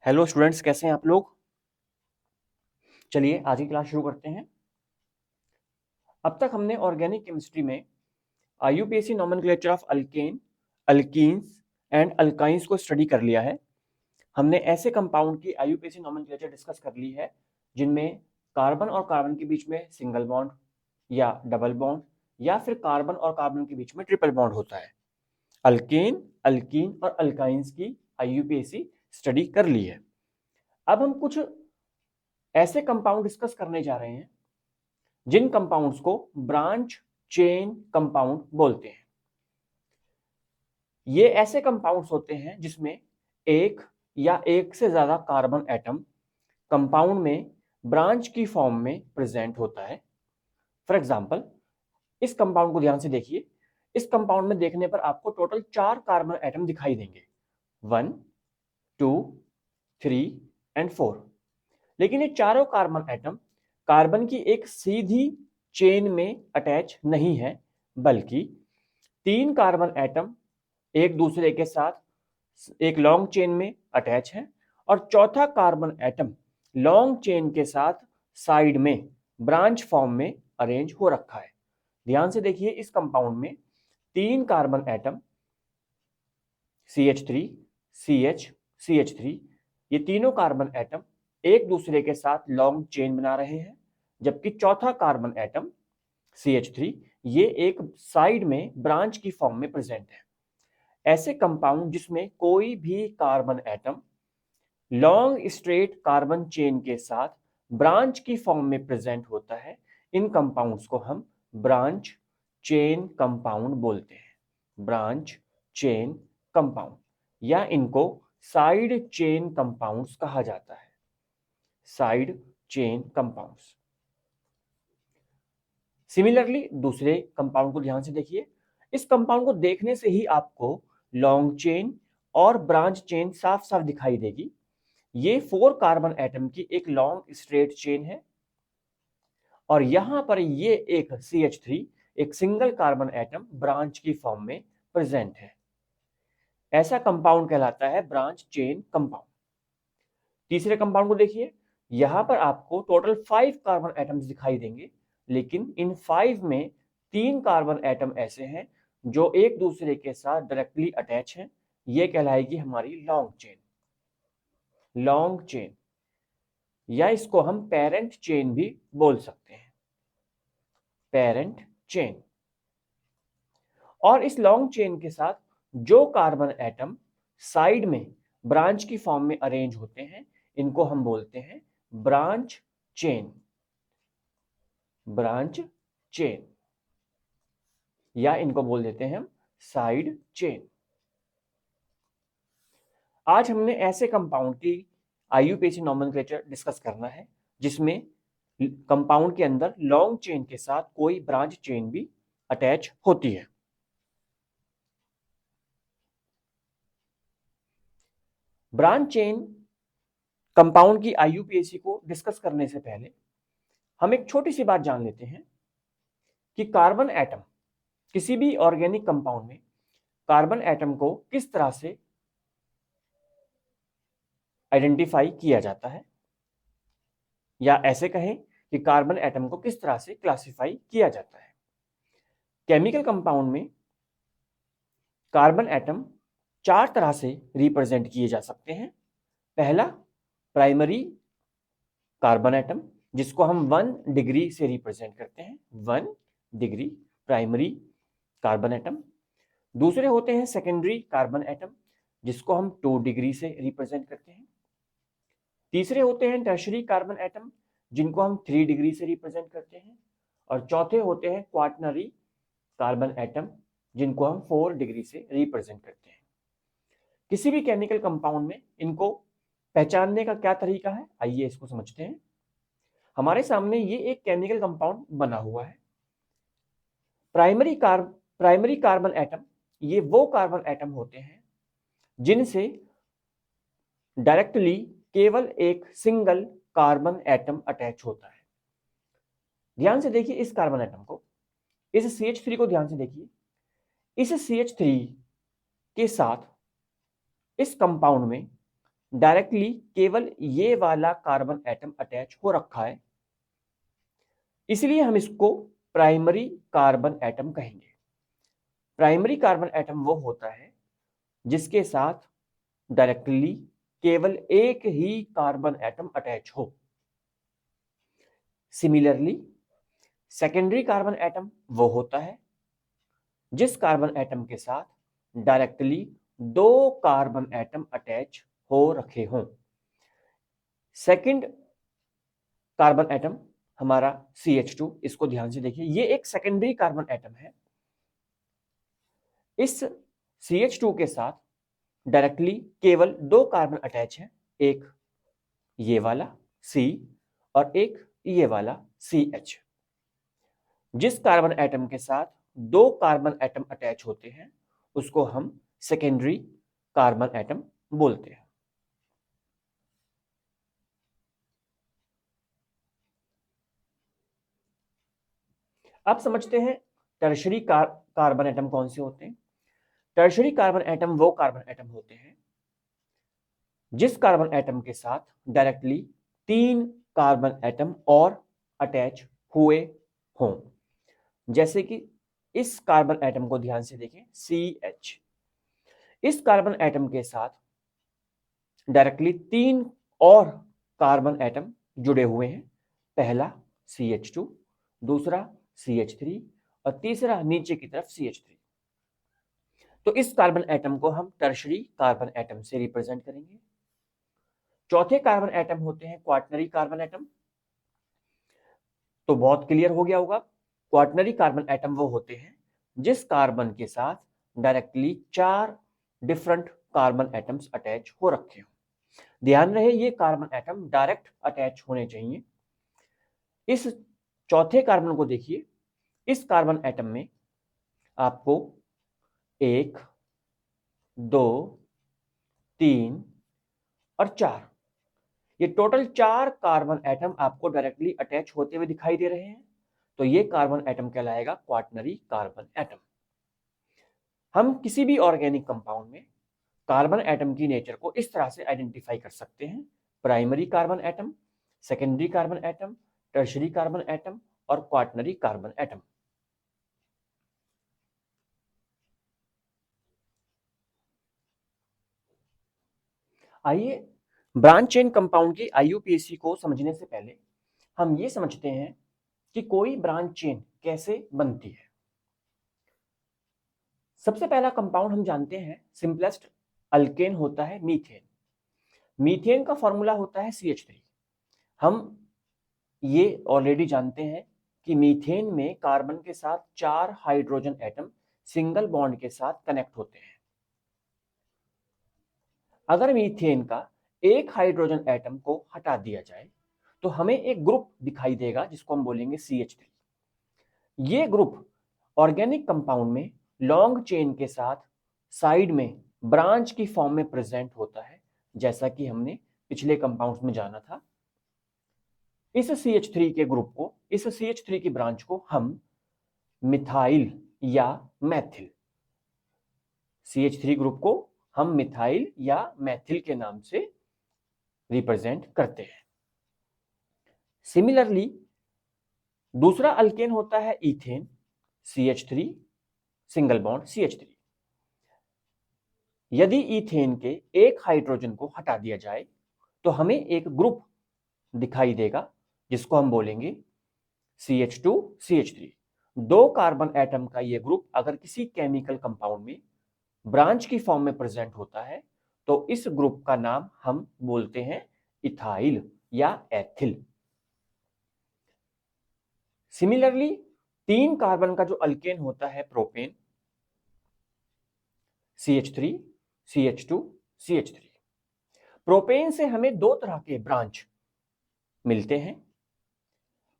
Hello students, कैसे हैं आप लोग। चलिए आज की क्लास शुरू करते हैं। अब तक हमने ऑर्गेनिक केमिस्ट्री में IUPAC nomenclature of alkane, alkenes and alkynes को स्टडी कर लिया है। हमने ऐसे कंपाउंड की आईयूपीएसी नोमेनक्लेचर डिस्कस कर ली है जिनमें कार्बन और कार्बन के बीच में सिंगल बॉन्ड या डबल बॉन्ड या फिर कार्बन और कार्बन के बीच में ट्रिपल बॉन्ड होता है। अल्केन, अल्कीन और अल्काइंस की आईयूपीएसी स्टडी कर ली है। अब हम कुछ ऐसे कंपाउंड डिस्कस करने जा रहे हैं जिन कंपाउंड्स को ब्रांच चेन कंपाउंड बोलते हैं। ये ऐसे कंपाउंड्स होते हैं जिसमें एक या एक से ज्यादा कार्बन एटम कंपाउंड में ब्रांच की फॉर्म में प्रेजेंट होता है। फॉर एग्जांपल, इस कंपाउंड को ध्यान से देखिए। इस कंपाउंड में देखने पर आपको टोटल 4 कार्बन एटम दिखाई देंगे, 1, 2, 3 एंड 4। लेकिन ये चारों कार्बन एटम कार्बन की एक सीधी चेन में अटैच नहीं है, बल्कि 3 कार्बन एटम एक दूसरे के साथ एक लॉन्ग चेन में अटैच है और चौथा कार्बन एटम लॉन्ग चेन के साथ साइड में ब्रांच फॉर्म में अरेंज हो रखा है। ध्यान से देखिए, इस कंपाउंड में 3 carbon atom CH3, CH, CH3, ये तीनों कार्बन एटम एक दूसरे के साथ लॉन्ग चेन बना रहे हैं, जबकि चौथा कार्बन एटम CH3 ये एक साइड में ब्रांच की फॉर्म में प्रेजेंट है। ऐसे कंपाउंड जिसमें कोई भी carbon atom long straight carbon chain के साथ ब्रांच की फॉर्म में प्रेजेंट होता है, इन कंपाउंड्स को हम ब्रांच चेन कंपाउंड बोलते हैं। ब्रांच चेन कंपाउंड या इनको साइड चेन कंपाउंड्स कहा जाता है। Side chain compounds. सिमिलरली दूसरे कंपाउंड को ध्यान से देखिए। इस कंपाउंड को देखने से ही आपको लॉन्ग चेन और ब्रांच चेन साफ साफ दिखाई देगी। ये 4 कार्बन एटम की एक लॉन्ग स्ट्रेट चेन है और यहां पर ये एक CH3 एक सिंगल कार्बन एटम ब्रांच की फॉर्म में प्रेजेंट है। ऐसा कंपाउंड कहलाता है ब्रांच चेन कंपाउंड। तीसरे कंपाउंड को देखिए। यहां पर आपको टोटल 5 कार्बन एटम्स दिखाई देंगे, लेकिन इन 5 में 3 कार्बन एटम ऐसे हैं जो एक दूसरे के साथ डायरेक्टली अटैच हैं। ये कहलाएगी हमारी लॉन्ग चेन। लॉन्ग चेन या इसको हम पेरेंट चेन भी बोल सकते हैं। Parent chain. और इस लॉन्ग चेन के साथ जो कार्बन एटम साइड में ब्रांच की फॉर्म में अरेंज होते हैं, इनको हम बोलते हैं ब्रांच चेन। ब्रांच चेन या इनको बोल देते हैं हम साइड चेन। आज हमने ऐसे कंपाउंड की आईयूपीएसी नोमेनक्लेचर डिस्कस करना है जिसमें कंपाउंड के अंदर लॉन्ग चेन के साथ कोई ब्रांच चेन भी अटैच होती है। ब्रांच चेन कंपाउंड की आईयूपीएसी को डिस्कस करने से पहले हम एक छोटी सी बात जान लेते हैं कि कार्बन एटम, किसी भी ऑर्गेनिक कंपाउंड में कार्बन एटम को किस तरह से आइडेंटिफाई किया जाता है, या ऐसे कहें कि कार्बन एटम को किस तरह से क्लासिफाई किया जाता है। केमिकल कंपाउंड में कार्बन एटम 4 तरह से रिप्रेजेंट किए जा सकते हैं। पहला, प्राइमरी कार्बन एटम, जिसको हम 1 डिग्री से रिप्रेजेंट करते हैं। 1 डिग्री प्राइमरी कार्बन एटम। दूसरे होते हैं सेकेंडरी कार्बन एटम, जिसको हम 2 डिग्री से रिप्रेजेंट करते हैं। तीसरे होते हैं टर्शरी कार्बन एटम, जिनको हम 3 डिग्री से रिप्रेजेंट करते हैं। और चौथे होते हैं क्वाaternary कार्बन एटम, जिनको हम 4 डिग्री से रिप्रेजेंट करते हैं। किसी भी केमिकल कंपाउंड में इनको पहचानने का क्या तरीका है, आइए इसको समझते हैं। हमारे सामने ये एक केमिकल कंपाउंड बना हुआ है। प्राइमरी कार्बन एटम, ये वो कार्बन एटम होते हैं जिनसे डायरेक्टली केवल एक सिंगल कार्बन एटम अटैच होता है। ध्यान से देखिए इस कार्बन एटम को, इस CH3 को ध्यान से देखिए। इस CH3 के साथ इस कंपाउंड में डायरेक्टली केवल ये वाला कार्बन एटम अटैच हो रखा है, इसलिए हम इसको प्राइमरी कार्बन एटम कहेंगे। प्राइमरी कार्बन एटम वो होता है जिसके साथ डायरेक्टली केवल एक ही कार्बन एटम अटैच हो। सिमिलरली सेकेंडरी कार्बन एटम वो होता है जिस कार्बन एटम के साथ डायरेक्टली दो कार्बन एटम अटैच हो रखे हों। सेकंड कार्बन एटम हमारा CH2, इसको ध्यान से देखिए, ये एक सेकेंडरी कार्बन एटम है। इस CH2 के साथ डायरेक्टली केवल दो कार्बन अटैच है, एक ये वाला C और एक ये वाला CH। जिस कार्बन एटम के साथ दो कार्बन एटम अटैच होते हैं उसको हम सेकेंडरी कार्बन एटम बोलते हैं। अब समझते हैं टर्शरी कार्बन एटम कौन से होते हैं। टर्शरी कार्बन एटम वो कार्बन एटम होते हैं जिस कार्बन एटम के साथ डायरेक्टली तीन कार्बन एटम और अटैच हुए हों। जैसे कि इस कार्बन एटम को ध्यान से देखें, CH। इस कार्बन एटम के साथ डायरेक्टली तीन और कार्बन एटम जुड़े हुए हैं, पहला CH2, दूसरा CH3 और तीसरा नीचे की तरफ CH3। तो इस कार्बन एटम को हम टर्शरी कार्बन एटम से रिप्रेजेंट करेंगे। चौथे कार्बन एटम होते हैं क्वाटरनरी कार्बन एटम। तो बहुत क्लियर हो गया होगा, क्वाटरनरी कार्बन एटम वो होते हैं जिस कार्बन के साथ डायरेक्टली चार डिफरेंट कार्बन एटम्स अटैच हो रखे हो। ध्यान रहे ये कार्बन एटम डायरेक्ट अटैच होने चाहिए। इस चौथे कार्बन को देखिए, इस कार्बन एटम में आपको 1, 2, 3 और 4, ये टोटल 4 कार्बन एटम आपको डायरेक्टली अटैच होते हुए दिखाई दे रहे हैं। तो ये कार्बन एटम कहलाएगा क्वाटरनरी कार्बन एटम। हम किसी भी ऑर्गेनिक कंपाउंड में कार्बन एटम की नेचर को इस तरह से आइडेंटिफाई कर सकते हैं, primary carbon atom, secondary carbon atom, tertiary carbon atom और क्वाटरनरी कार्बन एटम। आइए ब्रांच चेन कंपाउंड की IUPAC को समझने से पहले हम ये समझते हैं कि कोई ब्रांच चेन कैसे बनती है। सबसे पहला कंपाउंड हम जानते हैं, सिंपलेस्ट अल्केन होता है मीथेन। मीथेन का फॉर्मूला होता है CH3। हम ये ऑलरेडी जानते हैं कि मीथेन में कार्बन के साथ 4 हाइड्रोजन एटम सिंगल बॉन्ड के साथ कनेक्ट होते हैं। अगर मीथेन का एक हाइड्रोजन एटम को हटा दिया जाए तो हमें एक ग्रुप दिखाई देगा जिसको हम बोलेंगे CH3। ये ग्रुप ऑर्गेनिक कंपाउंड में लॉन्ग चेन के साथ साइड में ब्रांच की फॉर्म में प्रेजेंट होता है, जैसा कि हमने पिछले कंपाउंड्स में जाना था। इस CH3 के ग्रुप को, इस CH3 की ब्रांच को हम मिथाइल या मैथिल, CH3 ग्रुप को हम मिथाइल या मैथिल के नाम से रिप्रेजेंट करते हैं। सिमिलरली दूसरा अल्केन होता है ethane, CH3 single bond CH3। यदि इथेन के एक हाइड्रोजन को हटा दिया जाए तो हमें एक ग्रुप दिखाई देगा जिसको हम बोलेंगे CH2 CH3। दो कार्बन एटम का ये ग्रुप अगर किसी केमिकल कंपाउंड में ब्रांच की फॉर्म में प्रेजेंट होता है तो इस ग्रुप का नाम हम बोलते हैं इथाइल या एथिल। सिमिलरली 3 कार्बन का जो अल्केन होता है propane, CH3 CH2 CH3। Propane से हमें दो तरह के ब्रांच मिलते हैं।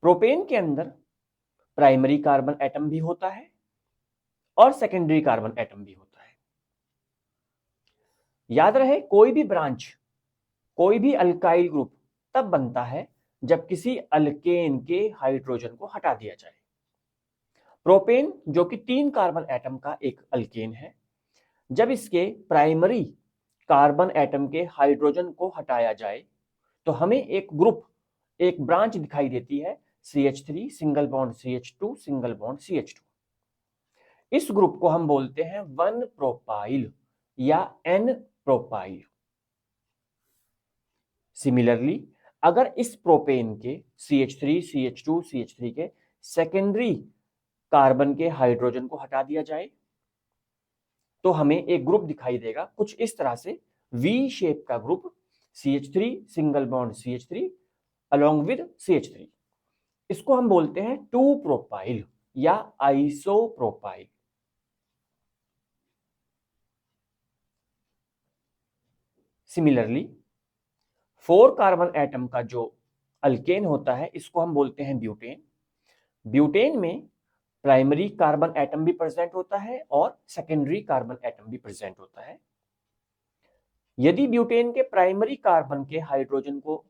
प्रोपेन के अंदर प्राइमरी कार्बन एटम भी होता है और सेकेंडरी कार्बन एटम भी होता है। याद रहे कोई भी ब्रांच, कोई भी अल्काइल ग्रुप तब बनता है जब किसी अल्केन के हाइड्रोजन को हटा दिया जाए। प्रोपेन जो कि 3 कार्बन एटम का एक अल्केन है, जब इसके प्राइमरी कार्बन एटम के हाइड्रोजन को हटाया जाए तो हमें एक ग्रुप, एक ब्रांच दिखाई देती है CH3 single bond CH2 single bond CH2। इस ग्रुप को हम बोलते हैं 1 प्रोपाइल या N प्रोपाइल। सिमिलरली अगर इस प्रोपेन के CH3 CH2 CH3 के सेकेंडरी कार्बन के हाइड्रोजन को हटा दिया जाए तो हमें एक ग्रुप दिखाई देगा कुछ इस तरह से, V शेप का group CH3 single bond CH3 along with CH3। इसको हम बोलते हैं 2 प्रोपाइल या आइसोप्रोपाइल। सिमिलरली 4 कार्बन एटम का जो अल्केन होता है इसको हम बोलते हैं ब्यूटेन। ब्यूटेन में प्राइमरी कार्बन एटम भी प्रेजेंट होता है और सेकेंडरी कार्बन एटम भी प्रेजेंट होता है। यदि ब्यूटेन के प्राइमरी कार्बन के हाइड्रोजन को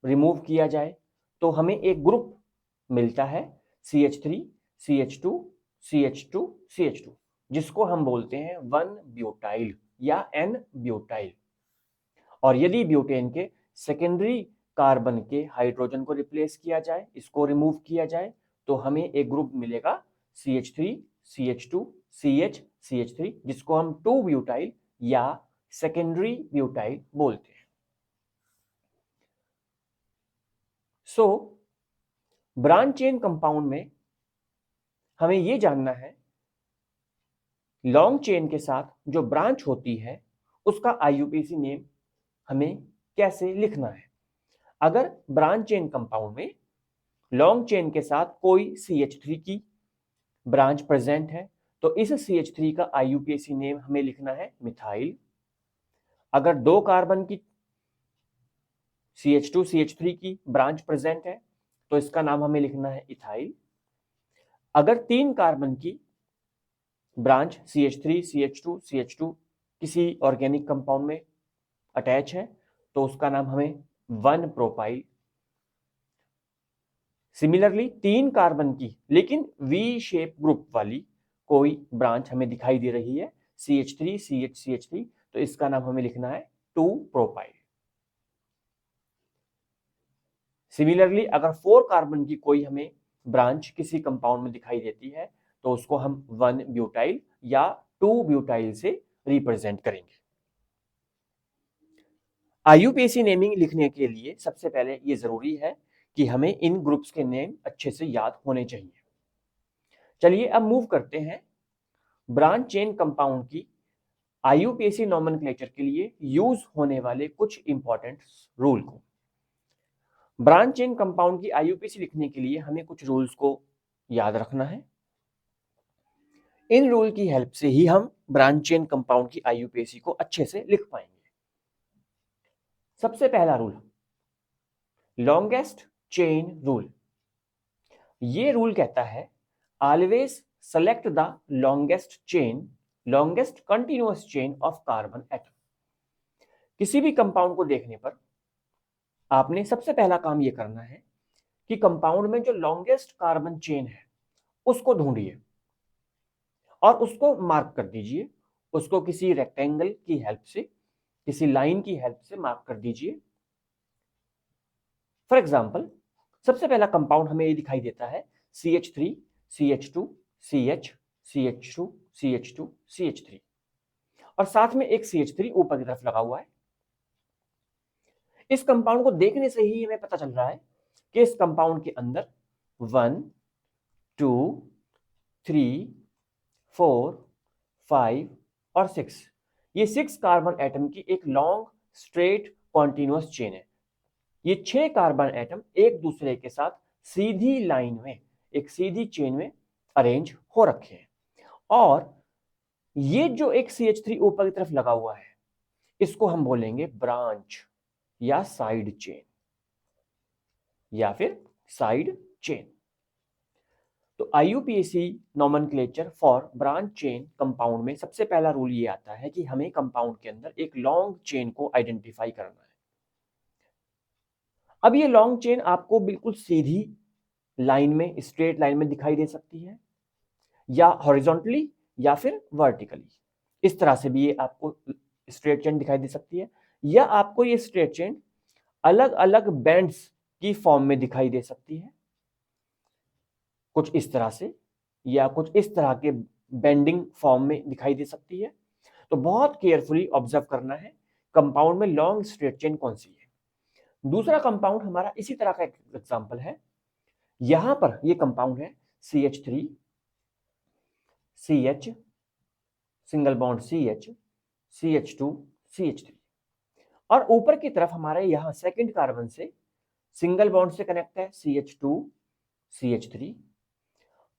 रिमूव किया जाए तो हमें एक ग्रुप मिलता है CH3 CH2 CH2 CH2 जिसको हम बोलते हैं 1 ब्यूटाइल या N ब्यूटाइल। और यदि ब्यूटेन के सेकेंडरी कार्बन के हाइड्रोजन को रिप्लेस किया जाए, इसको रिमूव किया जाए तो हमें एक ग्रुप मिलेगा CH3 CH2 CH CH3 जिसको हम 2 ब्यूटाइल या सेकेंडरी ब्यूटाइल बोलते हैं। सो ब्रांच चेन कंपाउंड में हमें यह जानना है लॉन्ग चेन के साथ जो ब्रांच होती है उसका IUPAC नेम हमें कैसे लिखना है। अगर ब्रांच चेन कंपाउंड में लॉन्ग चेन के साथ कोई CH3 की ब्रांच प्रेजेंट है तो इस CH3 का IUPAC नेम हमें लिखना है मिथाइल। अगर 2 कार्बन की CH2 CH3 की ब्रांच प्रेजेंट है तो इसका नाम हमें लिखना है इथाइल। अगर 3 कार्बन की ब्रांच CH3 CH2 CH2 किसी ऑर्गेनिक कंपाउंड में अटैच है तो उसका नाम हमें 1 प्रोपाइल। सिमिलरली 3 कार्बन की लेकिन V शेप ग्रुप वाली कोई ब्रांच हमें दिखाई दे रही है CH3 CH CH3 तो इसका नाम हमें लिखना है 2 प्रोपाइल। सिमिलरली अगर 4 कार्बन की कोई हमें ब्रांच किसी कंपाउंड में दिखाई देती है तो उसको हम 1 ब्यूटाइल या 2 ब्यूटाइल से रिप्रेजेंट करेंगे। IUPAC नेमिंग लिखने के लिए सबसे पहले ये जरूरी है कि हमें इन ग्रुप्स के नेम अच्छे से याद होने चाहिए। चलिए अब मूव करते हैं ब्रांच चेन कंपाउंड की IUPAC नोमेनक्लेचर के लिए यूज होने वाले कुछ इंपॉर्टेंट रूल को। ब्रांच चेन कंपाउंड की IUPAC लिखने के लिए हमें कुछ रूल्स को याद रखना है। इन रूल की हेल्प से ही हम ब्रांच चेन कंपाउंड की IUPAC को अच्छे से लिख पाएंगे। सबसे पहला रूल लॉन्गेस्ट चेन रूल। ये रूल कहता है always select the longest continuous chain of carbon atom. किसी भी कंपाउंड को देखने पर आपने सबसे पहला काम यह करना है कि कंपाउंड में जो लॉन्गेस्ट कार्बन चेन है उसको ढूंढिए और उसको मार्क कर दीजिए। उसको किसी रेक्टेंगल की हेल्प से, किसी लाइन की हेल्प से मार्क कर दीजिए। फॉर एग्जाम्पल सबसे पहला कंपाउंड हमें ये दिखाई देता है CH3 CH2 CH CH2 CH2 CH3 और साथ में एक CH3 ऊपर की तरफ लगा हुआ है। इस कंपाउंड को देखने से ही हमें पता चल रहा है कि इस कंपाउंड के अंदर 1 2 3 4 5 और 6 ये 6 कार्बन एटम की एक लॉन्ग स्ट्रेट कॉन्टिन्यूअस चेन है। ये 6 कार्बन एटम एक दूसरे के साथ सीधी लाइन में, एक सीधी चेन में अरेंज हो रखे हैं। और ये जो एक CH3 ऊपर की तरफ लगा हुआ है इसको हम बोलेंगे ब्रांच या साइड चेन या फिर साइड चेन। तो IUPAC nomenclature for branch chain compound में सबसे पहला रूल ये आता है कि हमें कंपाउंड के अंदर एक लॉन्ग चेन को आइडेंटिफाई करना है। अब ये लॉन्ग चेन आपको बिल्कुल सीधी लाइन में, स्ट्रेट लाइन में दिखाई दे सकती है या हॉरिजॉन्टली या फिर वर्टिकली। इस तरह से भी ये आपको स्ट्रेट चेन दिखाई दे सकती है, या आपको ये स्ट्रेट चेन अलग अलग बैंड्स की फॉर्म में दिखाई दे सकती है, कुछ इस तरह से या कुछ इस तरह के बेंडिंग फॉर्म में दिखाई दे सकती है। तो बहुत केयरफुली ऑब्जर्व करना है कंपाउंड में लॉन्ग स्ट्रेट चेन कौन सी है। दूसरा कंपाउंड हमारा इसी तरह का एग्जांपल है। यहां पर ये कंपाउंड है CH3 CH single bond CH CH2 CH3, और ऊपर की तरफ हमारे यहां सेकंड कार्बन से सिंगल बॉन्ड से कनेक्ट है CH2 CH3,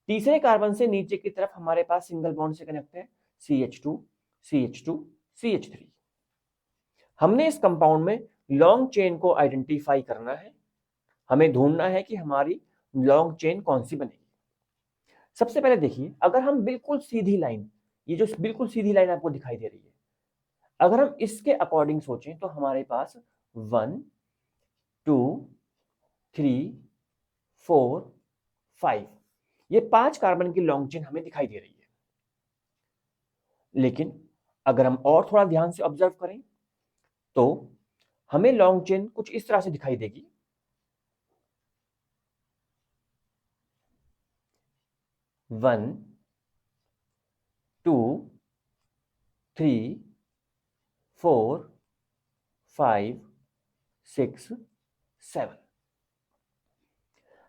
तीसरे कार्बन से नीचे की तरफ हमारे पास सिंगल बॉन्ड से कनेक्ट है CH2 CH2 CH3। हमने इस कंपाउंड में लॉन्ग चेन को आइडेंटिफाई करना है, हमें ढूंढना है कि हमारी लॉन्ग चेन कौन सी बनेगी। सबसे पहले देखिए, अगर हम बिल्कुल सीधी लाइन, ये जो बिल्कुल सीधी लाइन आपको दिखाई दे रही है, अगर हम इसके अकॉर्डिंग सोचें तो हमारे पास 1 2 3 4 5 ये 5 कार्बन की लॉन्ग चेन हमें दिखाई दे रही है। लेकिन अगर हम और थोड़ा ध्यान से ऑब्जर्व करें तो हमें लॉन्ग चेन कुछ इस तरह से दिखाई देगी। 1 2 3 4 5 6 7।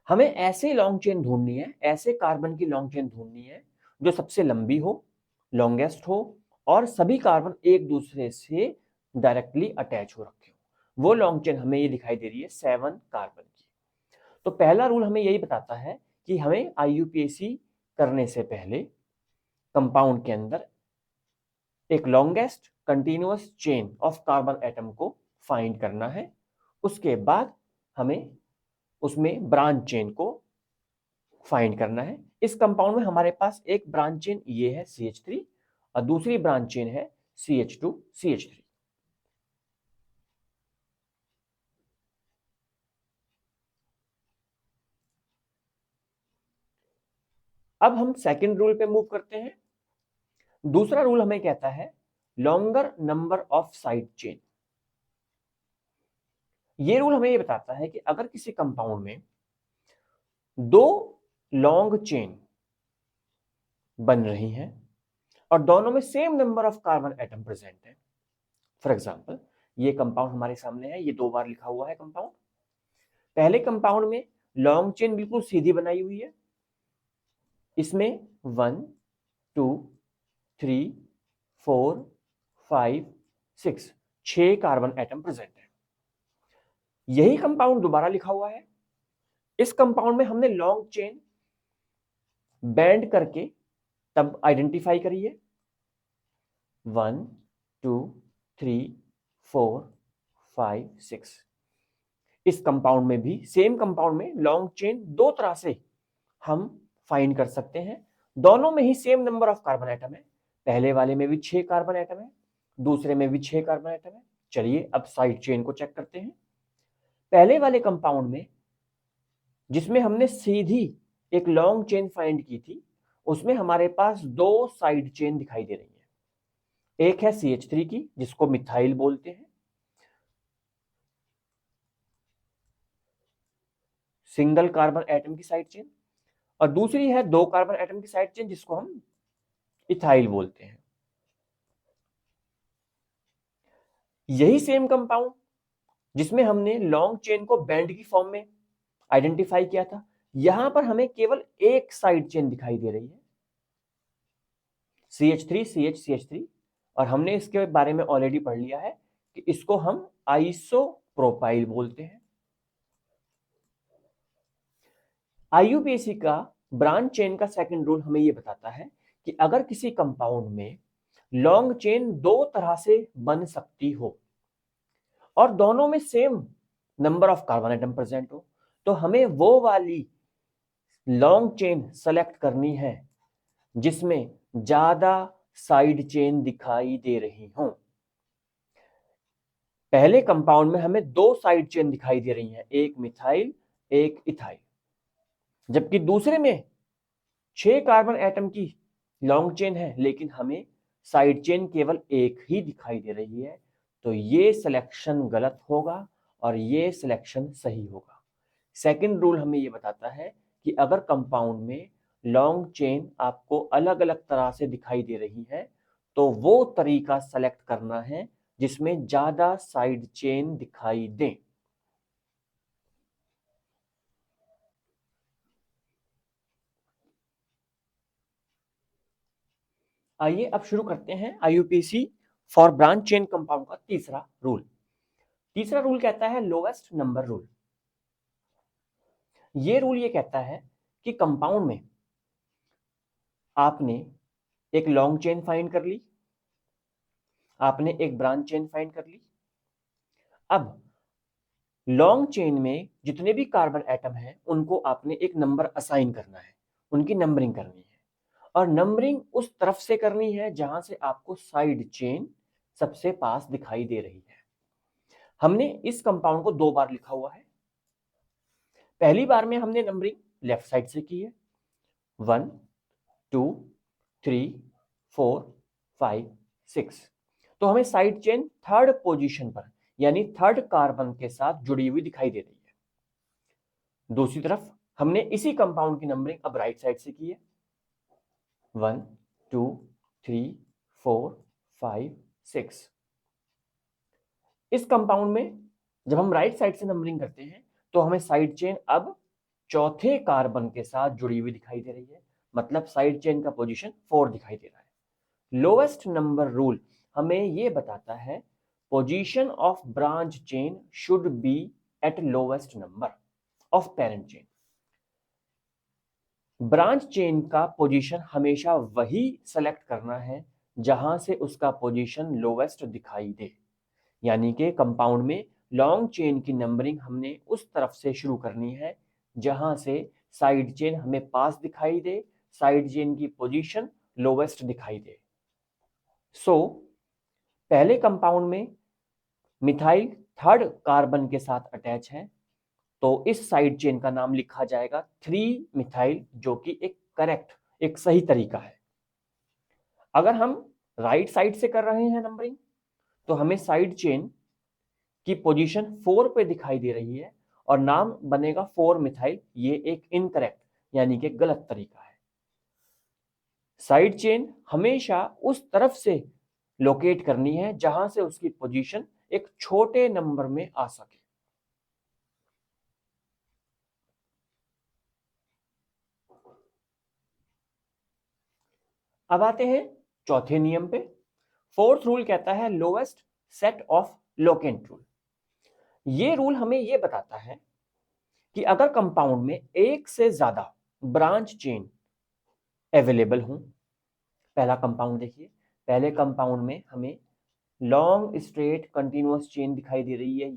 हमें ऐसे लॉन्ग चेन ढूंढनी है, ऐसे कार्बन की लॉन्ग चेन ढूंढनी है जो सबसे लंबी हो, लॉन्गेस्ट हो, और सभी कार्बन एक दूसरे से डायरेक्टली अटैच हो रखे हो। वो लॉन्ग चेन हमें ये दिखाई दे रही है 7 कार्बन की। तो पहला रूल हमें यही बताता है कि हमें IUPAC करने से पहले कंपाउंड के अंदर एक longest continuous chain of carbon atom को फाइंड करना है। उसके बाद हमें उसमें ब्रांच चेन को फाइंड करना है। इस कंपाउंड में हमारे पास एक ब्रांच चेन ये है CH3 और दूसरी ब्रांच चेन है CH2 CH3। अब हम सेकंड रूल पे मूव करते हैं। दूसरा रूल हमें कहता है longer number of side chain. ये रूल हमें ये बताता है कि अगर किसी कंपाउंड में दो लॉन्ग चेन बन रही हैं और दोनों में same number of carbon atom present है, फॉर एग्जांपल ये कंपाउंड हमारे सामने है, ये 2 बार लिखा हुआ है कंपाउंड। पहले कंपाउंड में लॉन्ग चेन बिल्कुल सीधी बनाई हुई है, इसमें 1 2 3 4 5 6 6 कार्बन एटम प्रेजेंट है। यही कंपाउंड दोबारा लिखा हुआ है। इस कंपाउंड में हमने लॉन्ग चेन बैंड करके तब आइडेंटिफाई करी है 1 2 3 4 5 6। इस कंपाउंड में भी सेम कंपाउंड में लॉन्ग चेन दो तरह से हम फाइंड कर सकते हैं। दोनों में ही same number of carbon atom है, पहले वाले में भी 6 कार्बन एटम है, दूसरे में भी 6 कार्बन एटम है। चलिए अब साइड चेन को चेक करते हैं। पहले वाले कंपाउंड में जिसमें हमने सीधी एक लॉन्ग चेन फाइंड की थी, उसमें हमारे पास 2 साइड चेन दिखाई दे रही है। एक है CH3 की जिसको मिथाइल बोलते हैं, सिंगल कार्बन एटम की साइड चेन, और दूसरी है 2 कार्बन एटम की साइड चेन जिसको हम इथाइल बोलते हैं। यही सेम कंपाउंड जिसमें हमने लॉन्ग चेन को बैंड की फॉर्म में आइडेंटिफाई किया था, यहां पर हमें केवल एक साइड चेन दिखाई दे रही है CH3 CH CH3, और हमने इसके बारे में ऑलरेडी पढ़ लिया है कि इसको हम आइसोप्रोपाइल बोलते हैं। IUPAC का ब्रांच चेन का सेकंड रूल हमें यह बताता है कि अगर किसी कंपाउंड में लॉन्ग चेन दो तरह से बन सकती हो और दोनों में same number of carbon atom present हो, तो हमें वो वाली लॉन्ग चेन सेलेक्ट करनी है जिसमें ज्यादा साइड चेन दिखाई दे रही हो। पहले कंपाउंड में हमें 2 साइड चेन दिखाई दे रही हैं, एक मिथाइल एक इथाइल, जबकि दूसरे में 6 कार्बन एटम की लॉन्ग चेन है लेकिन हमें साइड चेन केवल एक ही दिखाई दे रही है, तो ये सिलेक्शन गलत होगा और ये सिलेक्शन सही होगा। सेकंड रूल हमें ये बताता है कि अगर कंपाउंड में लॉन्ग चेन आपको अलग अलग तरह से दिखाई दे रही है, तो वो तरीका सेलेक्ट करना है जिसमें ज्यादा साइड चेन दिखाई दे। आइए अब शुरू करते हैं IUPAC for branch chain compound का तीसरा रूल। तीसरा रूल कहता है लोएस्ट नंबर रूल। ये रूल ये कहता है कि कंपाउंड में आपने एक लॉन्ग चेन फाइंड कर ली, आपने एक ब्रांच चेन फाइंड कर ली। अब लॉन्ग चेन में जितने भी कार्बन एटम हैं उनको आपने एक नंबर असाइन करना है, उनकी नंबरिंग करनी है, और नंबरिंग उस तरफ से करनी है जहां से आपको साइड चेन सबसे पास दिखाई दे रही है। हमने इस कंपाउंड को 2 बार लिखा हुआ है। पहली बार में हमने नंबरिंग लेफ्ट साइड से की है, 1 2 3 4 5 6। तो हमें साइड चेन थर्ड पोजीशन पर यानी थर्ड कार्बन के साथ जुड़ी हुई दिखाई दे रही है। दूसरी तरफ हमने इसी कंपाउंड की नंबरिंग अब राइट साइड से की है, 1 2 3 4 5 6। इस कंपाउंड में जब हम राइट साइड से नंबरिंग करते हैं तो हमें साइड चेन अब चौथे कार्बन के साथ जुड़ी हुई दिखाई दे रही है, मतलब साइड चेन का पोजीशन 4 दिखाई दे रहा है। लोएस्ट नंबर रूल हमें यह बताता है position of branch chain should be eight lowest number of parent chain. Branch chain का पोजीशन हमेशा वही सेलेक्ट करना है जहां से उसका पोजीशन लोएस्ट दिखाई दे, यानी कि कंपाउंड में लॉन्ग चेन की नंबरिंग हमने उस तरफ से शुरू करनी है जहां से साइड चेन हमें पास दिखाई दे, साइड चेन की पोजीशन लोवेस्ट दिखाई दे। पहले कंपाउंड में मिथाइल थर्ड कार्बन के साथ अटैच है, तो इस साइड चेन का नाम लिखा जाएगा 3 मिथाइल, जो कि एक करेक्ट, एक सही तरीका है। अगर हम राइट साइड से कर रहे हैं नंबरिंग तो हमें साइड चेन की पोजीशन 4 पे दिखाई दे रही है और नाम बनेगा 4 मिथाइल। ये एक इनकरेक्ट यानी कि गलत तरीका है। साइड चेन हमेशा उस तरफ से लोकेट करनी है जहां से उसकी पोजीशन एक छोटे नंबर में आ सके। अब आते हैं चौथे नियम पे। फोर्थ रूल कहता है lowest set of locant rule. ये रूल हमें यह बताता है कि अगर कंपाउंड में एक से ज्यादा ब्रांच चेन अवेलेबल हो, पहला कंपाउंड देखिए, पहले कंपाउंड में हमें लॉन्ग स्ट्रेट कंटिन्यूअस चेन दिखाई दे रही है।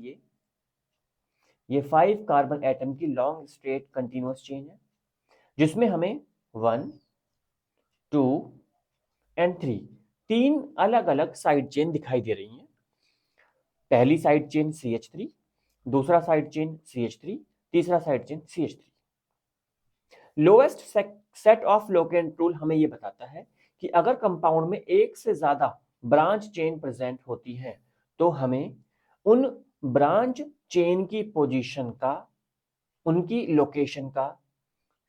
ये 5 कार्बन एटम की लॉन्ग स्ट्रेट कंटिन्यूअस चेन है जिसमें हमें 1 2 एंड 3 तीन अलग अलग साइड चेन दिखाई दे रही हैं। पहली साइड चेन CH3, दूसरा साइड चेन CH3, तीसरा side chain CH3। Lowest set of locant rule हमें यह बताता है कि अगर कंपाउंड में एक से ज्यादा ब्रांच चेन प्रेजेंट होती है तो हमें उन ब्रांच चेन की पोजीशन का, उनकी लोकेशन का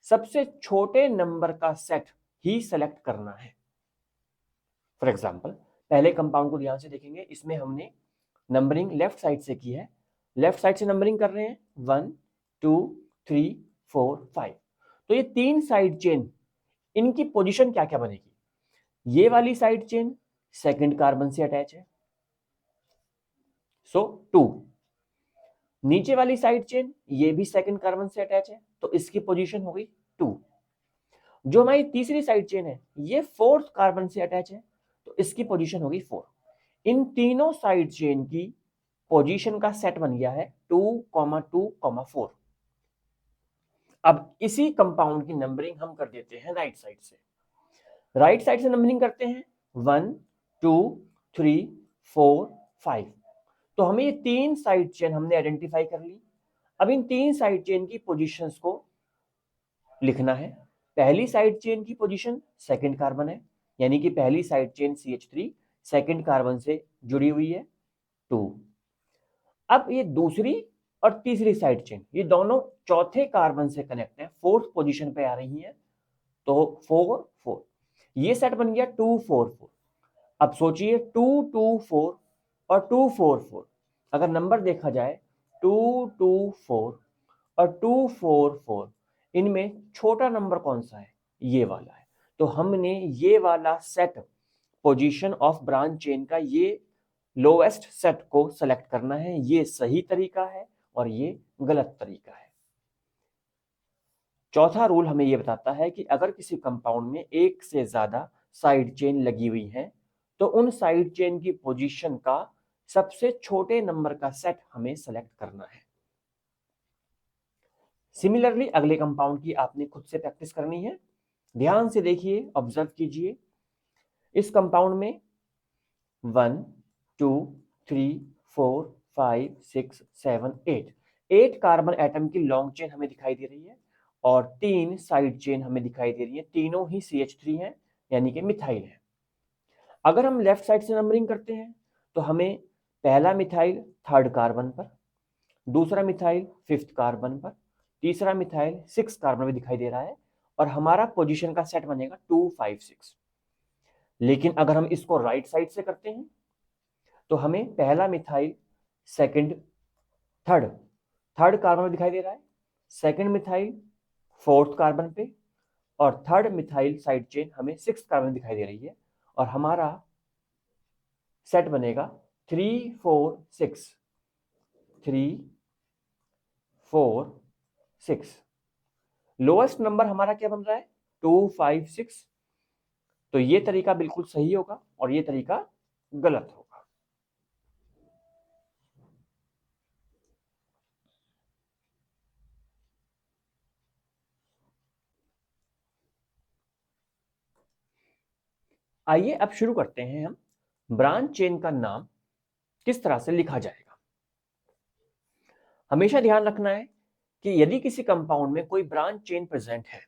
सबसे छोटे नंबर का सेट ही सेलेक्ट करना है। फॉर एग्जाम्पल पहले कंपाउंड को ध्यान से देखेंगे, इसमें हमने नंबरिंग लेफ्ट साइड से की है। लेफ्ट साइड से नंबरिंग कर रहे हैं 1 2 3 4 5। तो ये 3 साइड चेन, इनकी पोजीशन क्या क्या बनेगी? ये वाली साइड चेन सेकंड कार्बन से अटैच है, सो 2। नीचे वाली साइड चेन ये भी सेकंड कार्बन से अटैच है, तो इसकी पोजीशन हो गई 2। जो हमारी तीसरी साइड चेन है ये फोर्थ कार्बन से अटैच है, तो इसकी पोजीशन होगी 4। इन तीनों साइड चेन की पोजीशन का सेट बन गया है 2, 2, 4। अब इसी कंपाउंड की नंबरिंग हम कर देते हैं राइट साइड से। राइट साइड से नंबरिंग करते हैं 1 2 3 4 5। तो हमें ये 3 साइड चेन हमने आइडेंटिफाई कर ली। अब इन 3 साइड चेन की पोजीशंस को लिखना है। पहली साइड चेन की पोजीशन सेकंड कार्बन है, यानी कि पहली side chain CH3 second carbon से जुड़ी हुई है 2। अब ये दूसरी और तीसरी साइड चेन ये दोनों चौथे कार्बन से कनेक्ट है, फोर्थ पोजीशन पे आ रही है, तो 4 4 ये सेट बन गया 2 4 4। अब सोचिए 2 2 4 और 2 4 4, अगर नंबर देखा जाए 2 2 4 और 2 4 4, इनमें छोटा नंबर कौन सा है? ये वाला है। तो हमने ये वाला set position of branch chain का ये लोएस्ट सेट को सेलेक्ट करना है। ये सही तरीका है और ये गलत तरीका है। चौथा रूल हमें यह बताता है कि अगर किसी कंपाउंड में एक से ज्यादा साइड चेन लगी हुई है तो उन साइड चेन की पोजीशन का सबसे छोटे नंबर का सेट हमें सेलेक्ट करना है। सिमिलरली अगले कंपाउंड की आपने खुद से प्रैक्टिस करनी है। ध्यान से देखिए, ऑब्जर्व कीजिए। इस कंपाउंड में 1 2 3 4 5 6 7 8 कार्बन एटम की लॉन्ग चेन हमें दिखाई दे रही है और 3 साइड चेन हमें दिखाई दे रही है। तीनों ही CH3 है, यानी कि मिथाइल है। अगर हम लेफ्ट साइड से नंबरिंग करते हैं तो हमें पहला मिथाइल थर्ड कार्बन पर, दूसरा मिथाइल फिफ्थ कार्बन पर, तीसरा मिथाइल सिक्स कार्बन पर दिखाई दे रहा है और हमारा पोजीशन का सेट बनेगा 2 5 6। लेकिन अगर हम इसको राइट साइड से करते हैं तो हमें पहला मिथाइल सेकंड थर्ड कार्बन पे दिखाई दे रहा है, सेकंड मिथाइल फोर्थ कार्बन पे और थर्ड मिथाइल साइड चेन हमें सिक्स कार्बन दिखाई दे रही है और हमारा सेट बनेगा 3 4 6 3 4 6। लोएस्ट नंबर हमारा क्या बन रहा है? 2 5 6। तो ये तरीका बिल्कुल सही होगा और ये तरीका गलत होगा। आइए अब शुरू करते हैं हम ब्रांच चेन का नाम किस तरह से लिखा जाएगा। हमेशा ध्यान रखना है कि यदि किसी कंपाउंड में कोई ब्रांच चेन प्रेजेंट है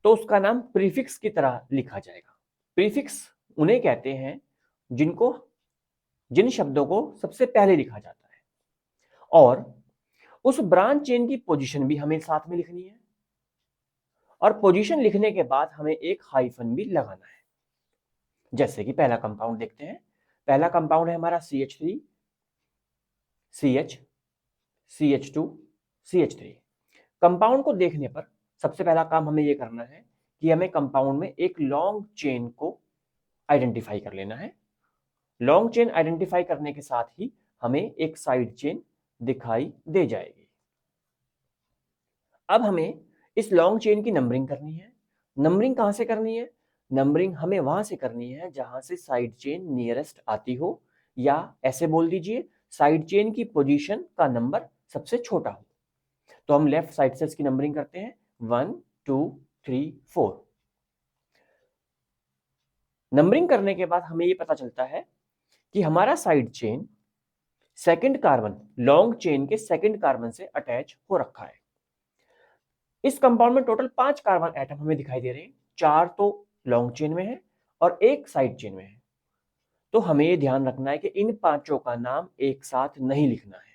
तो उसका नाम प्रीफिक्स की तरह लिखा जाएगा। प्रीफिक्स उन्हें कहते हैं जिन शब्दों को सबसे पहले लिखा जाता है और उस ब्रांच चेन की पोजीशन भी हमें साथ में लिखनी है और पोजीशन लिखने के बाद हमें एक हाइफन भी लगाना है। जैसे कि पहला कंपाउंड देखते हैं। पहला कंपाउंड है हमारा CH3 CH CH2 CH3। Compound को देखने पर सबसे पहला काम हमें यह करना है कि हमें कंपाउंड में एक लॉन्ग चेन को आइडेंटिफाई कर लेना है। लॉन्ग चेन आइडेंटिफाई करने के साथ ही हमें एक साइड चेन दिखाई दे जाएगी। अब हमें इस लॉन्ग चेन की नंबरिंग करनी है। नंबरिंग कहां से करनी है? नंबरिंग हमें वहां से करनी है जहां से साइड चेन नियरेस्ट आती हो, या ऐसे बोल दीजिए साइड चेन की पोजीशन का नंबर सबसे छोटा हो। तो हम लेफ्ट साइड से इसकी नंबरिंग करते हैं 1 2 3 4। नंबरिंग करने के बाद हमें यह पता चलता है कि हमारा side chain second carbon, long chain के सेकंड कार्बन से अटैच हो रखा है। इस कंपाउंड में टोटल 5 कार्बन एटम हमें दिखाई दे रहे हैं, 4 तो लॉन्ग चेन में है और एक साइड चेन में है। तो हमें यह ध्यान रखना है कि इन पांचों का नाम एक साथ नहीं लिखना है।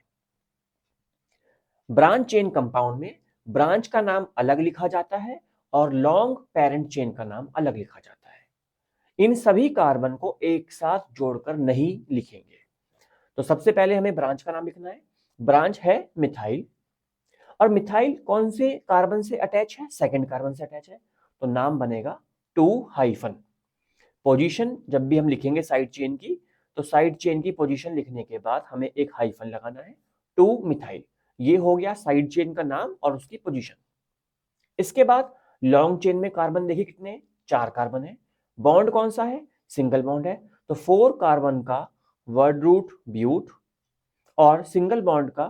ब्रांच चेन कंपाउंड में ब्रांच का नाम अलग लिखा जाता है और लॉन्ग पेरेंट चेन का नाम अलग लिखा जाता है। इन सभी कार्बन को एक साथ जोड़कर नहीं लिखेंगे। तो सबसे पहले हमें ब्रांच का नाम लिखना है। ब्रांच है मिथाइल और मिथाइल कौन से कार्बन से अटैच है? सेकंड कार्बन से अटैच है, तो नाम बनेगा 2 हाइफन। पोजीशन जब भी हम लिखेंगे साइड चेन की, तो साइड चेन की पोजीशन लिखने के बाद हमें एक हाइफन लगाना है, 2 मिथाइल। ये हो गया साइड चेन का नाम और उसकी पोजीशन। इसके बाद लॉन्ग चेन में कार्बन देखिए कितने? 4 कार्बन है। बॉन्ड कौन सा है? सिंगल बॉन्ड है, तो 4 कार्बन का वर्ड रूट ब्यूट और सिंगल बॉन्ड का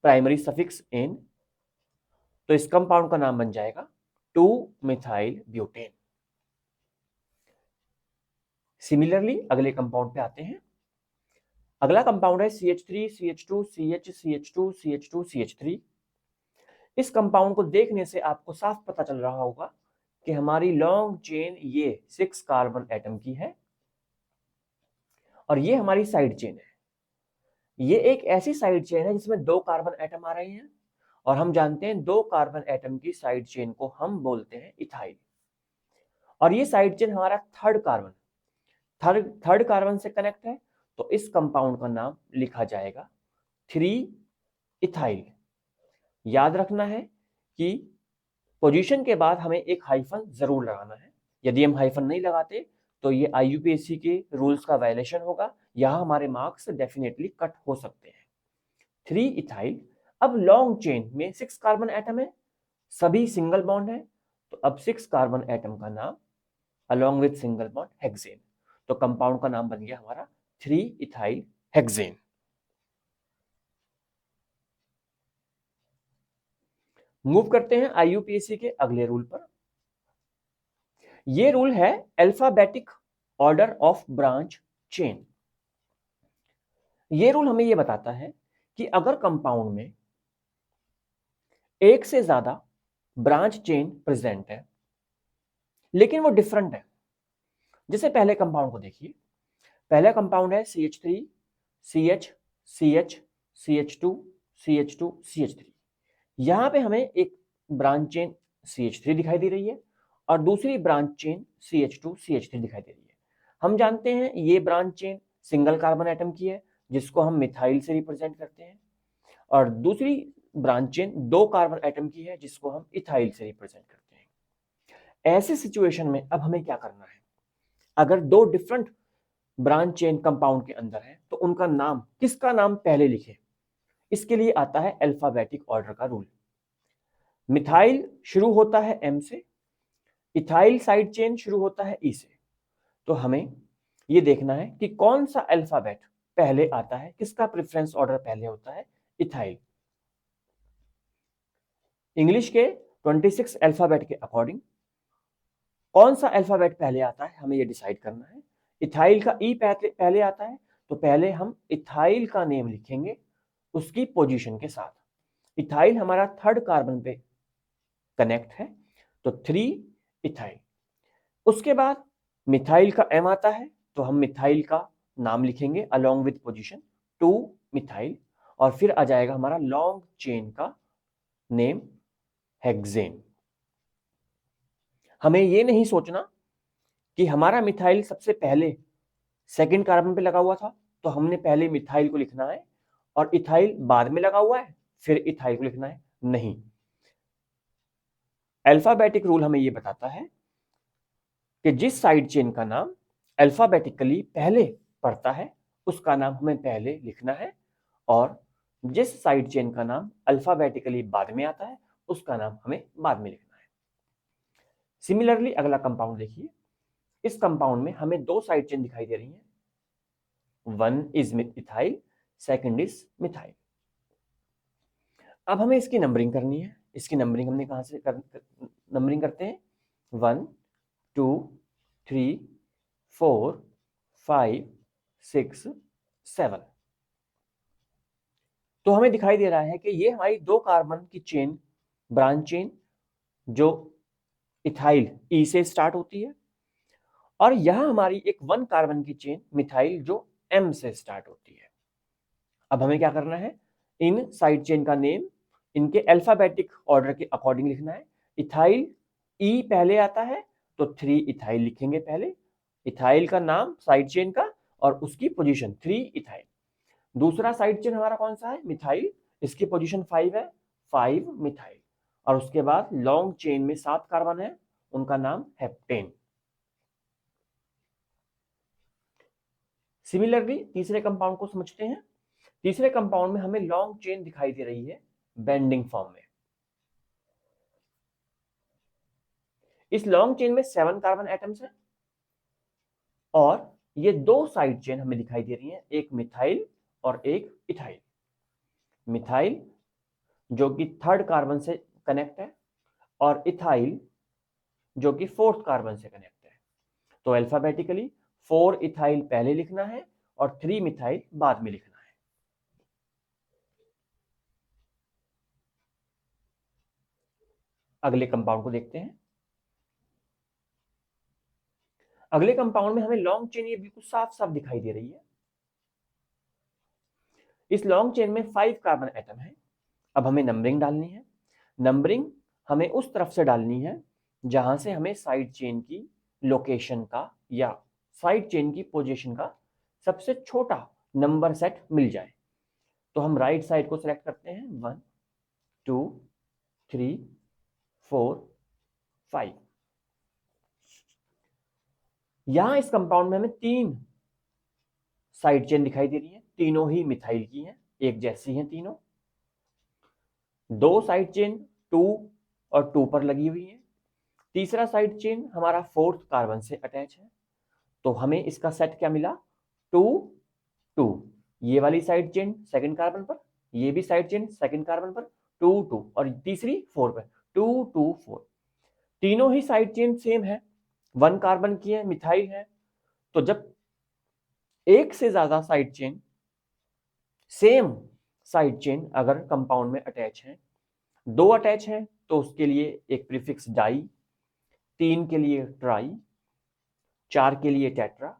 प्राइमरी सफिक्स एन। तो इस कंपाउंड का नाम बन जाएगा 2 मिथाइल ब्यूटेन। सिमिलरली अगले कंपाउंड पे आते हैं। अगला कंपाउंड है CH3 CH2 CH CH2 CH2 CH3। इस कंपाउंड को देखने से आपको साफ पता चल रहा होगा कि हमारी लॉन्ग चेन ये 6 कार्बन एटम की है और ये हमारी साइड चेन है। ये एक ऐसी साइड चेन है जिसमें 2 कार्बन एटम आ रहे हैं और हम जानते हैं 2 कार्बन एटम की साइड चेन को हम बोलते हैं इथाइल। और ये साइड चेन हमारा थर्ड कार्बन से कनेक्ट है, तो इस कंपाउंड का नाम लिखा जाएगा 3 इथाइल। याद रखना है कि पोजीशन के बाद हमें एक हाइफन जरूर लगाना है। यदि हम हाइफन नहीं लगाते तो ये IUPAC के रूल्स का वायलेशन होगा, यहां हमारे मार्क्स डेफिनेटली कट हो सकते हैं। 3 इथाइल। अब लॉन्ग चेन में 6 कार्बन एटम है, सभी सिंगल बॉन्ड है, तो अब 6 कार्बन एटम का नाम along with single bond hexane, तो कंपाउंड का नाम बन गया हमारा 3 इथाइल हेक्सेन। मूव करते हैं IUPAC के अगले रूल पर। ये रूल है alphabetic order of branch chain. ये रूल हमें ये बताता है कि अगर कंपाउंड में एक से ज्यादा ब्रांच चेन प्रेजेंट है लेकिन वो डिफरेंट है, जैसे पहले कंपाउंड को देखिए। पहला कंपाउंड है CH3 CH CH CH2 CH2 CH3। यहां पे हमें एक ब्रांच चेन CH3 दिखाई दे रही है और दूसरी ब्रांच चेन CH2 CH3 दिखाई दे रही है। हम जानते हैं ये branch chain single carbon atom की है जिसको हम मिथाइल से रिप्रेजेंट करते हैं, और दूसरी ब्रांच चेन 2 कार्बन एटम की है जिसको हम इथाइल से रिप्रेजेंट करते हैं। ऐसे सिचुएशन में अब हमें क्या करना है, अगर 2 डिफरेंट ब्रांच चेन कंपाउंड के अंदर है तो उनका नाम, किसका नाम पहले लिखे, इसके लिए आता है अल्फाबेटिक ऑर्डर का रूल। मिथाइल शुरू होता है M से, इथाइल साइड चेन शुरू होता है E से, तो हमें ये देखना है कि कौन सा अल्फाबेट पहले आता है, किसका प्रेफरेंस ऑर्डर पहले होता है। इथाइल। इंग्लिश के 26 अल्फाबेट के अकॉर्डिंग कौन सा अल्फाबेट पहले आता है हमें ये डिसाइड करना है। इथाइल का E पहले आता है, तो पहले हम इथाइल का नेम लिखेंगे उसकी पोजीशन के साथ। इथाइल हमारा थर्ड कार्बन पे कनेक्ट है, तो 3 इथाइल। उसके बाद मिथाइल का M आता है, तो हम मिथाइल का नाम लिखेंगे अलोंग विथ पोजीशन 2 मिथाइल, और फिर आ जाएगा हमारा लॉन्ग चेन का नेम हेक्सेन। हमें ये नहीं सोचना कि हमारा मिथाइल सबसे पहले सेकंड कार्बन पे लगा हुआ था तो हमने पहले मिथाइल को लिखना है और इथाइल बाद में लगा हुआ है फिर इथाइल को लिखना है। नहीं, अल्फाबेटिक रूल हमें ये बताता है कि जिस साइड चेन का नाम अल्फाबेटिकली पहले पड़ता है उसका नाम हमें पहले लिखना है, और जिस साइड चेन का नाम अल्फाबेटिकली बाद में आता है उसका नाम हमें बाद में लिखना है। सिमिलरली अगला कंपाउंड देखिए। इस कंपाउंड में हमें 2 साइड चेन दिखाई दे रही हैं, one is ethyl, second is methyl. अब हमें इसकी नंबरिंग करनी है। इसकी नंबरिंग हमने कहां से नंबरिंग करते हैं, 1 2 3 4 5 6 7। तो हमें दिखाई दे रहा है कि ये हमारी 2 कार्बन की चेन, ब्रांच चेन जो इथाइल E से स्टार्ट होती है, और यहां हमारी एक 1 कार्बन की चेन मिथाइल जो M से स्टार्ट होती है। अब हमें क्या करना है, इन साइड चेन का नेम इनके अल्फाबेटिक ऑर्डर के अकॉर्डिंग लिखना है। इथाइल E पहले आता है तो 3 इथाइल लिखेंगे पहले, इथाइल का नाम साइड चेन का और उसकी पोजीशन 3 इथाइल। दूसरा साइड चेन हमारा कौन सा है, मिथाइल, इसकी पोजीशन 5 है, 5 मिथाइल, और उसके बाद लॉन्ग चेन में 7 कार्बन है, उनका नाम हेप्टेन। सिमिलरली तीसरे कंपाउंड को समझते हैं। तीसरे कंपाउंड में हमें लॉन्ग चेन दिखाई दे रही है बेंडिंग फॉर्म में। इस लॉन्ग चेन में 7 कार्बन एटम्स हैं और ये 2 साइड चेन हमें दिखाई दे रही हैं, एक मिथाइल और एक इथाइल। मिथाइल जो कि थर्ड कार्बन से कनेक्ट है और इथाइल जो कि फोर्थ कार्बन से कनेक्ट है। तो अल्फाबेटिकली 4 इथाइल पहले लिखना है और 3 मिथाइल बाद में लिखना है। अगले कंपाउंड को देखते हैं। अगले कंपाउंड में हमें लॉन्ग चेन ये बिल्कुल साफ साफ दिखाई दे रही है। इस लॉन्ग चेन में 5 कार्बन एटम है। अब हमें नंबरिंग डालनी है। नंबरिंग हमें उस तरफ से डालनी है जहां से हमें साइड चेन की लोकेशन का या साइड चेन की पोजीशन का सबसे छोटा नंबर सेट मिल जाए। तो हम राइट साइड को सिलेक्ट करते हैं 1 2 3 4 5। यहां इस कंपाउंड में हमें 3 साइड चेन दिखाई दे रही है, तीनों ही मिथाइल की हैं, एक जैसी हैं तीनों। 2 साइड चेन 2 और 2 पर लगी हुई है। तीसरा साइड चेन हमारा 4th कार्बन से अटैच है, तो हमें इसका सेट क्या मिला 2 2। ये वाली साइड चेन सेकंड कार्बन पर, ये भी साइड चेन सेकंड कार्बन पर 2 2 और तीसरी 4 पर 2 2 4। तीनों ही साइड चेन सेम है, 1 कार्बन की है, मिथाइल है। तो जब एक से ज्यादा side chain same side chain अगर कंपाउंड में अटैच है, 2 अटैच है तो उसके लिए एक प्रीफिक्स डाई, 3 के लिए ट्राई, 4 के लिए टेट्रा,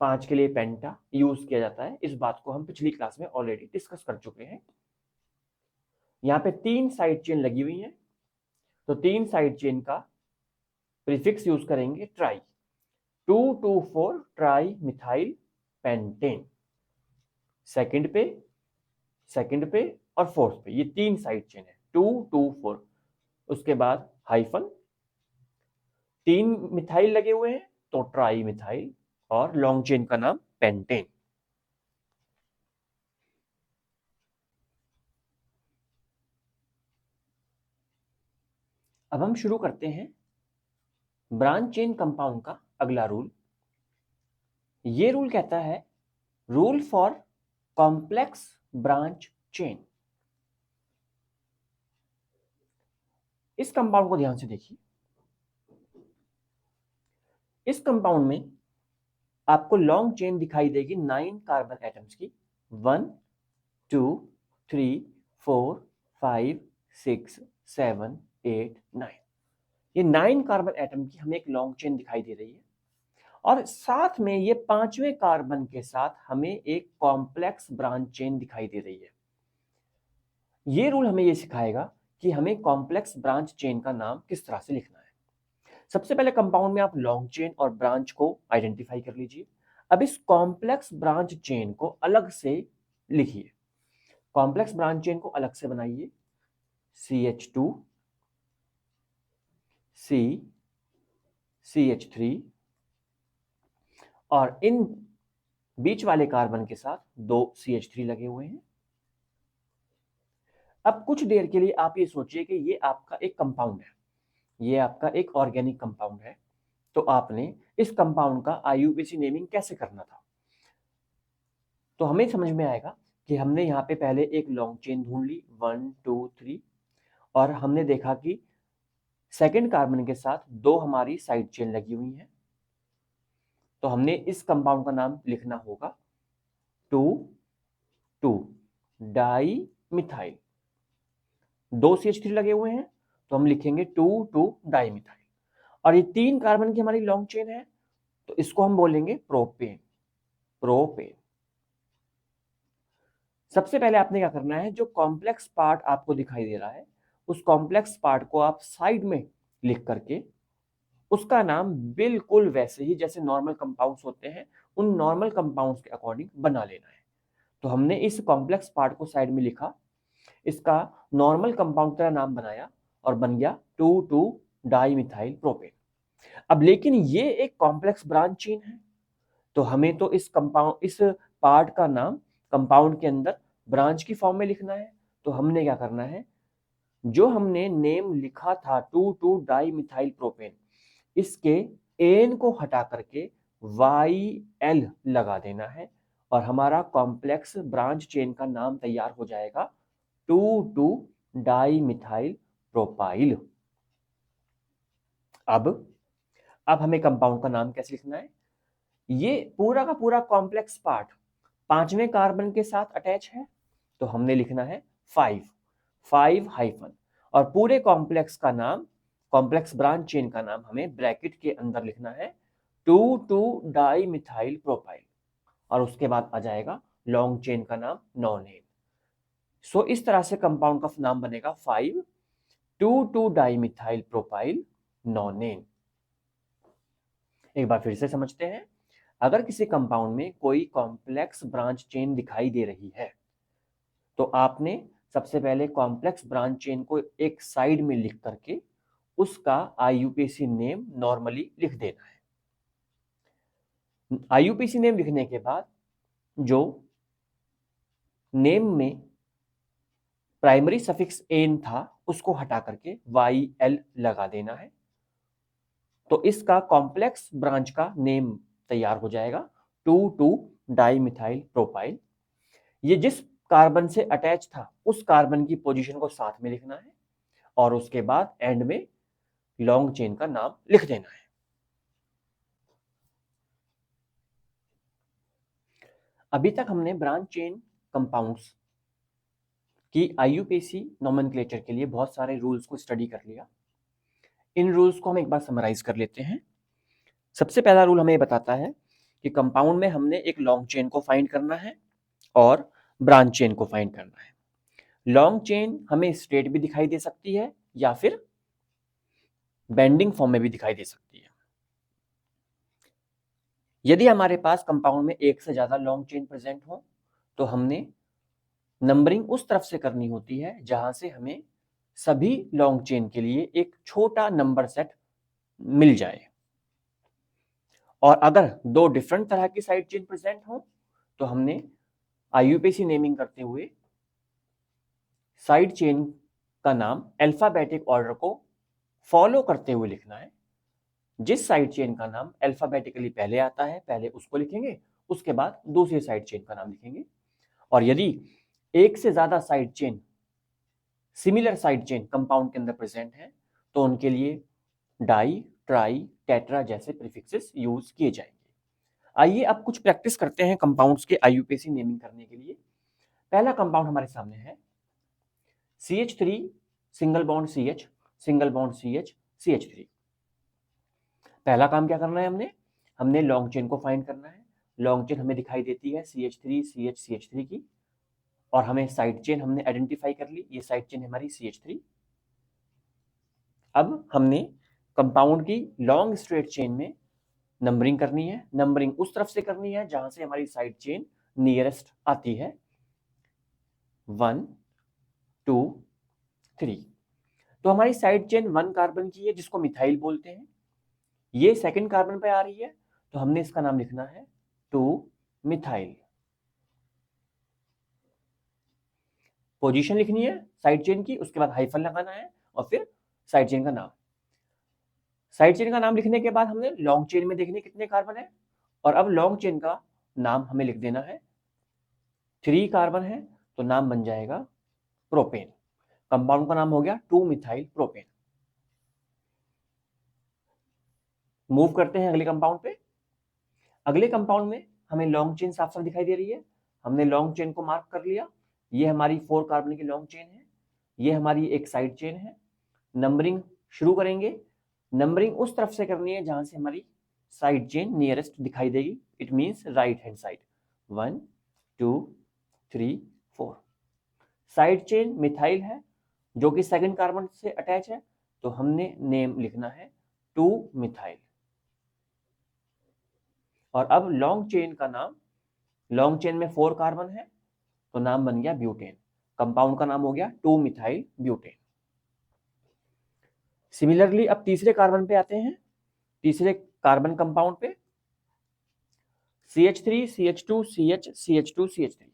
5 के लिए पेंटा यूज किया जाता है। इस बात को हम पिछली क्लास में ऑलरेडी डिस्कस कर चुके हैं। यहाँ पे 3 साइड चेन लगी हुई है, तो 3 साइड चेन का प्रीफिक्स यूज करेंगे try, 2 2 4 tri methyl pentane. Second पे और फोर्थ पे ये 3 साइड चेन है 2 2 4। उसके बाद हाइफन, 3 मिथाइल लगे हुए हैं तो ट्राई मिथाइल और लॉन्ग चेन का नाम पेंटेन। अब हम शुरू करते हैं ब्रांच चेन कंपाउंड का अगला रूल। ये रूल कहता है rule for complex branch chain. इस कंपाउंड को ध्यान से देखिए। इस कंपाउंड में आपको लॉन्ग चेन दिखाई देगी 9 कार्बन एटम्स की, 1 2 3 4 5 6 7 8 9। ये 9 कार्बन एटम की हमें एक लॉन्ग चेन दिखाई दे रही है और साथ में ये 5वें कार्बन के साथ हमें एक कॉम्प्लेक्स ब्रांच चेन दिखाई दे रही है। ये रूल हमें ये सिखाएगा कि हमें कॉम्प्लेक्स ब्रांच चेन का नाम किस तरह से लिखना है। सबसे पहले कंपाउंड में आप लॉन्ग चेन और ब्रांच को आइडेंटिफाई कर लीजिए। अब इस कॉम्प्लेक्स ब्रांच चेन को अलग से लिखिए। कॉम्प्लेक्स ब्रांच चेन को अलग से बनाइए, CH2 C CH3 और इन बीच वाले कार्बन के साथ 2 CH3 लगे हुए हैं। अब कुछ देर के लिए आप ये सोचिए कि ये आपका एक कंपाउंड है, ये आपका एक ऑर्गेनिक कंपाउंड है, तो आपने इस कंपाउंड का IUPAC नेमिंग कैसे करना था। तो हमें समझ में आएगा कि हमने यहाँ पे पहले एक लॉन्ग चेन ढूंढ ली 1 2 3 और हमने देखा कि सेकंड कार्बन के साथ 2 हमारी साइड चेन लगी हुई हैं, तो हमने इस कंपाउंड का नाम लिखना होगा 2 2 डाई मिथाइल। 2 CH3 लगे हुए हैं तो हम लिखेंगे 2 2 डाई मिथाइल। और ये 3 कार्बन की हमारी लॉन्ग चेन है तो इसको हम बोलेंगे प्रोपेन। प्रोपेन। सबसे पहले आपने क्या करना है, जो कॉम्प्लेक्स पार्ट आपको दिखाई दे रहा है उस कॉम्प्लेक्स पार्ट को आप साइड में लिख करके उसका नाम बिल्कुल वैसे ही जैसे नॉर्मल कंपाउंड्स होते हैं उन नॉर्मल कंपाउंड्स के अकॉर्डिंग बना लेना है। तो हमने इस कॉम्प्लेक्स पार्ट को साइड में लिखा, इसका नॉर्मल कंपाउंड का नाम बनाया और बन गया 2 2 डाई मिथाइल प्रोपेन। अब लेकिन ये एक कॉम्प्लेक्स ब्रांच चेन है तो हमें तो इस पार्ट का नाम कंपाउंड के अंदर ब्रांच की फॉर्म में लिखना है। तो हमने क्या करना है, जो हमने नेम लिखा था 2 2 डाई मिथाइल प्रोपेन, इसके एन को हटा करके YL लगा देना है और हमारा कॉम्प्लेक्स ब्रांच चेन का नाम तैयार हो जाएगा 2 2 डाई मिथाइल प्रोपाइल। अब हमें कंपाउंड का नाम कैसे लिखना है, ये पूरा का पूरा कॉम्प्लेक्स पार्ट 5वें कार्बन के साथ अटैच है तो हमने लिखना है 5 हाइफन और पूरे कॉम्प्लेक्स का नाम, कॉम्प्लेक्स ब्रांच चेन का नाम हमें ब्रैकेट के अंदर लिखना है 2,2 डाइमिथाइल प्रोपाइल, और उसके बाद आ जाएगा लॉन्ग चेन का नाम नॉनेन। सो इस तरह से कंपाउंड का नाम बनेगा 5,2,2 डाइमिथाइल प्रोपाइल नॉनेन। एक बार फिर से समझते हैं। अगर किसी कंपाउंड में कोई कॉम्प्लेक्स ब्रांच चेन दिखाई दे रही है तो आपने सबसे पहले कॉम्प्लेक्स ब्रांच चेन को एक साइड में लिख करके उसका आईयूपीएसी नेम नॉर्मली लिख देना है। आईयूपीएसी नेम लिखने के बाद जो नेम में प्राइमरी सफिक्स एन था उसको हटा करके YL लगा देना है, तो इसका कॉम्प्लेक्स ब्रांच का नेम तैयार हो जाएगा 2,2 डाइमिथाइल प्रोपाइल। ये जिस कार्बन से अटैच था उस कार्बन की पोजीशन को साथ में लिखना है और उसके बाद एंड में लॉन्ग चेन का नाम लिख देना है। अभी तक हमने ब्रांच चेन कंपाउंड्स की आईयूपीएसी नोमेनक्लेचर के लिए बहुत सारे रूल्स को स्टडी कर लिया। इन रूल्स को हम एक बार समराइज कर लेते हैं। सबसे पहला रूल हमें बताता है कि कंपाउंड में हमने एक लॉन्ग चेन को फाइंड करना है और ब्रांच चेन को फाइंड करना है। लॉन्ग चेन हमें स्ट्रेट भी दिखाई दे सकती है या फिर बेंडिंग फॉर्म में भी दिखाई दे सकती है। यदि हमारे पास कंपाउंड में एक से ज्यादा लॉन्ग चेन प्रेजेंट हो तो हमने नंबरिंग उस तरफ से करनी होती है जहां से हमें सभी लॉन्ग चेन के लिए एक छोटा नंबर सेट मिल जाए। और अगर दो डिफरेंट तरह की साइड चेन प्रेजेंट हो तो हमने आईयूपीएसी नेमिंग करते हुए साइड चेन का नाम अल्फाबेटिक ऑर्डर को फॉलो करते हुए लिखना है। जिस साइड चेन का नाम अल्फाबेटिकली पहले आता है पहले उसको लिखेंगे, उसके बाद दूसरी साइड चेन का नाम लिखेंगे। और यदि एक से ज्यादा side chain similar side chain compound के अंदर प्रेजेंट है तो उनके लिए डाई, ट्राई, टेट्रा जैसे प्रीफिक्सेस यूज किए जाएंगे। आइए अब कुछ प्रैक्टिस करते हैं कंपाउंड्स के आईयूपीएसी नेमिंग करने के लिए। पहला कंपाउंड हमारे सामने है CH3 single bond CH single bond CH CH3। पहला काम क्या करना है हमने लॉन्ग चेन को फाइंड करना है। लॉन्ग चेन हमें दिखाई देती है CH3 CH CH3 की, और हमें साइड चेन हमने आइडेंटिफाई कर ली, ये साइड चेन हमारी CH3। अब हमने कंपाउंड की लॉन्ग स्ट्रेट चेन में नंबरिंग करनी है। नंबरिंग उस तरफ से करनी है जहां से हमारी साइड चेन नियरेस्ट आती है, 1 2 3। तो हमारी साइड चेन 1 कार्बन की है जिसको मिथाइल बोलते हैं। ये सेकंड कार्बन पे आ रही है तो हमने इसका नाम लिखना है 2 मिथाइल। पोजीशन लिखनी है साइड चेन की, उसके बाद हाइफन लगाना है और फिर साइड चेन का नाम। साइड चेन का नाम लिखने के बाद हमने लॉन्ग चेन में देखने कितने कार्बन है, और अब लॉन्ग चेन का नाम हमें लिख देना है। 3 कार्बन है तो नाम बन जाएगा प्रोपेन। कंपाउंड का नाम हो गया 2 मिथाइल प्रोपेन। मूव करते हैं अगले कंपाउंड पे। अगले कंपाउंड में हमें लॉन्ग चेन साफ साफ दिखाई दे रही है। हमने लॉन्ग चेन को मार्क कर लिया। ये हमारी 4 कार्बन की लॉन्ग चेन है, ये हमारी एक साइड चेन है। नंबरिंग शुरू करेंगे। नंबरिंग उस तरफ से करनी है जहां से हमारी साइड चेन नियरेस्ट दिखाई देगी, it means right hand side. 1 2 3 4। Side chain methyl है जो कि सेकंड कार्बन से अटैच है, तो हमने नेम लिखना है 2 मिथाइल। और अब लॉन्ग चेन का नाम, लॉन्ग चेन में 4 कार्बन है तो नाम बन गया ब्यूटेन। कंपाउंड का नाम हो गया 2 मिथाइल ब्यूटेन। सिमिलरली अब तीसरे कार्बन पे आते हैं, तीसरे कार्बन कंपाउंड पे CH3 CH2 CH CH2 CH3।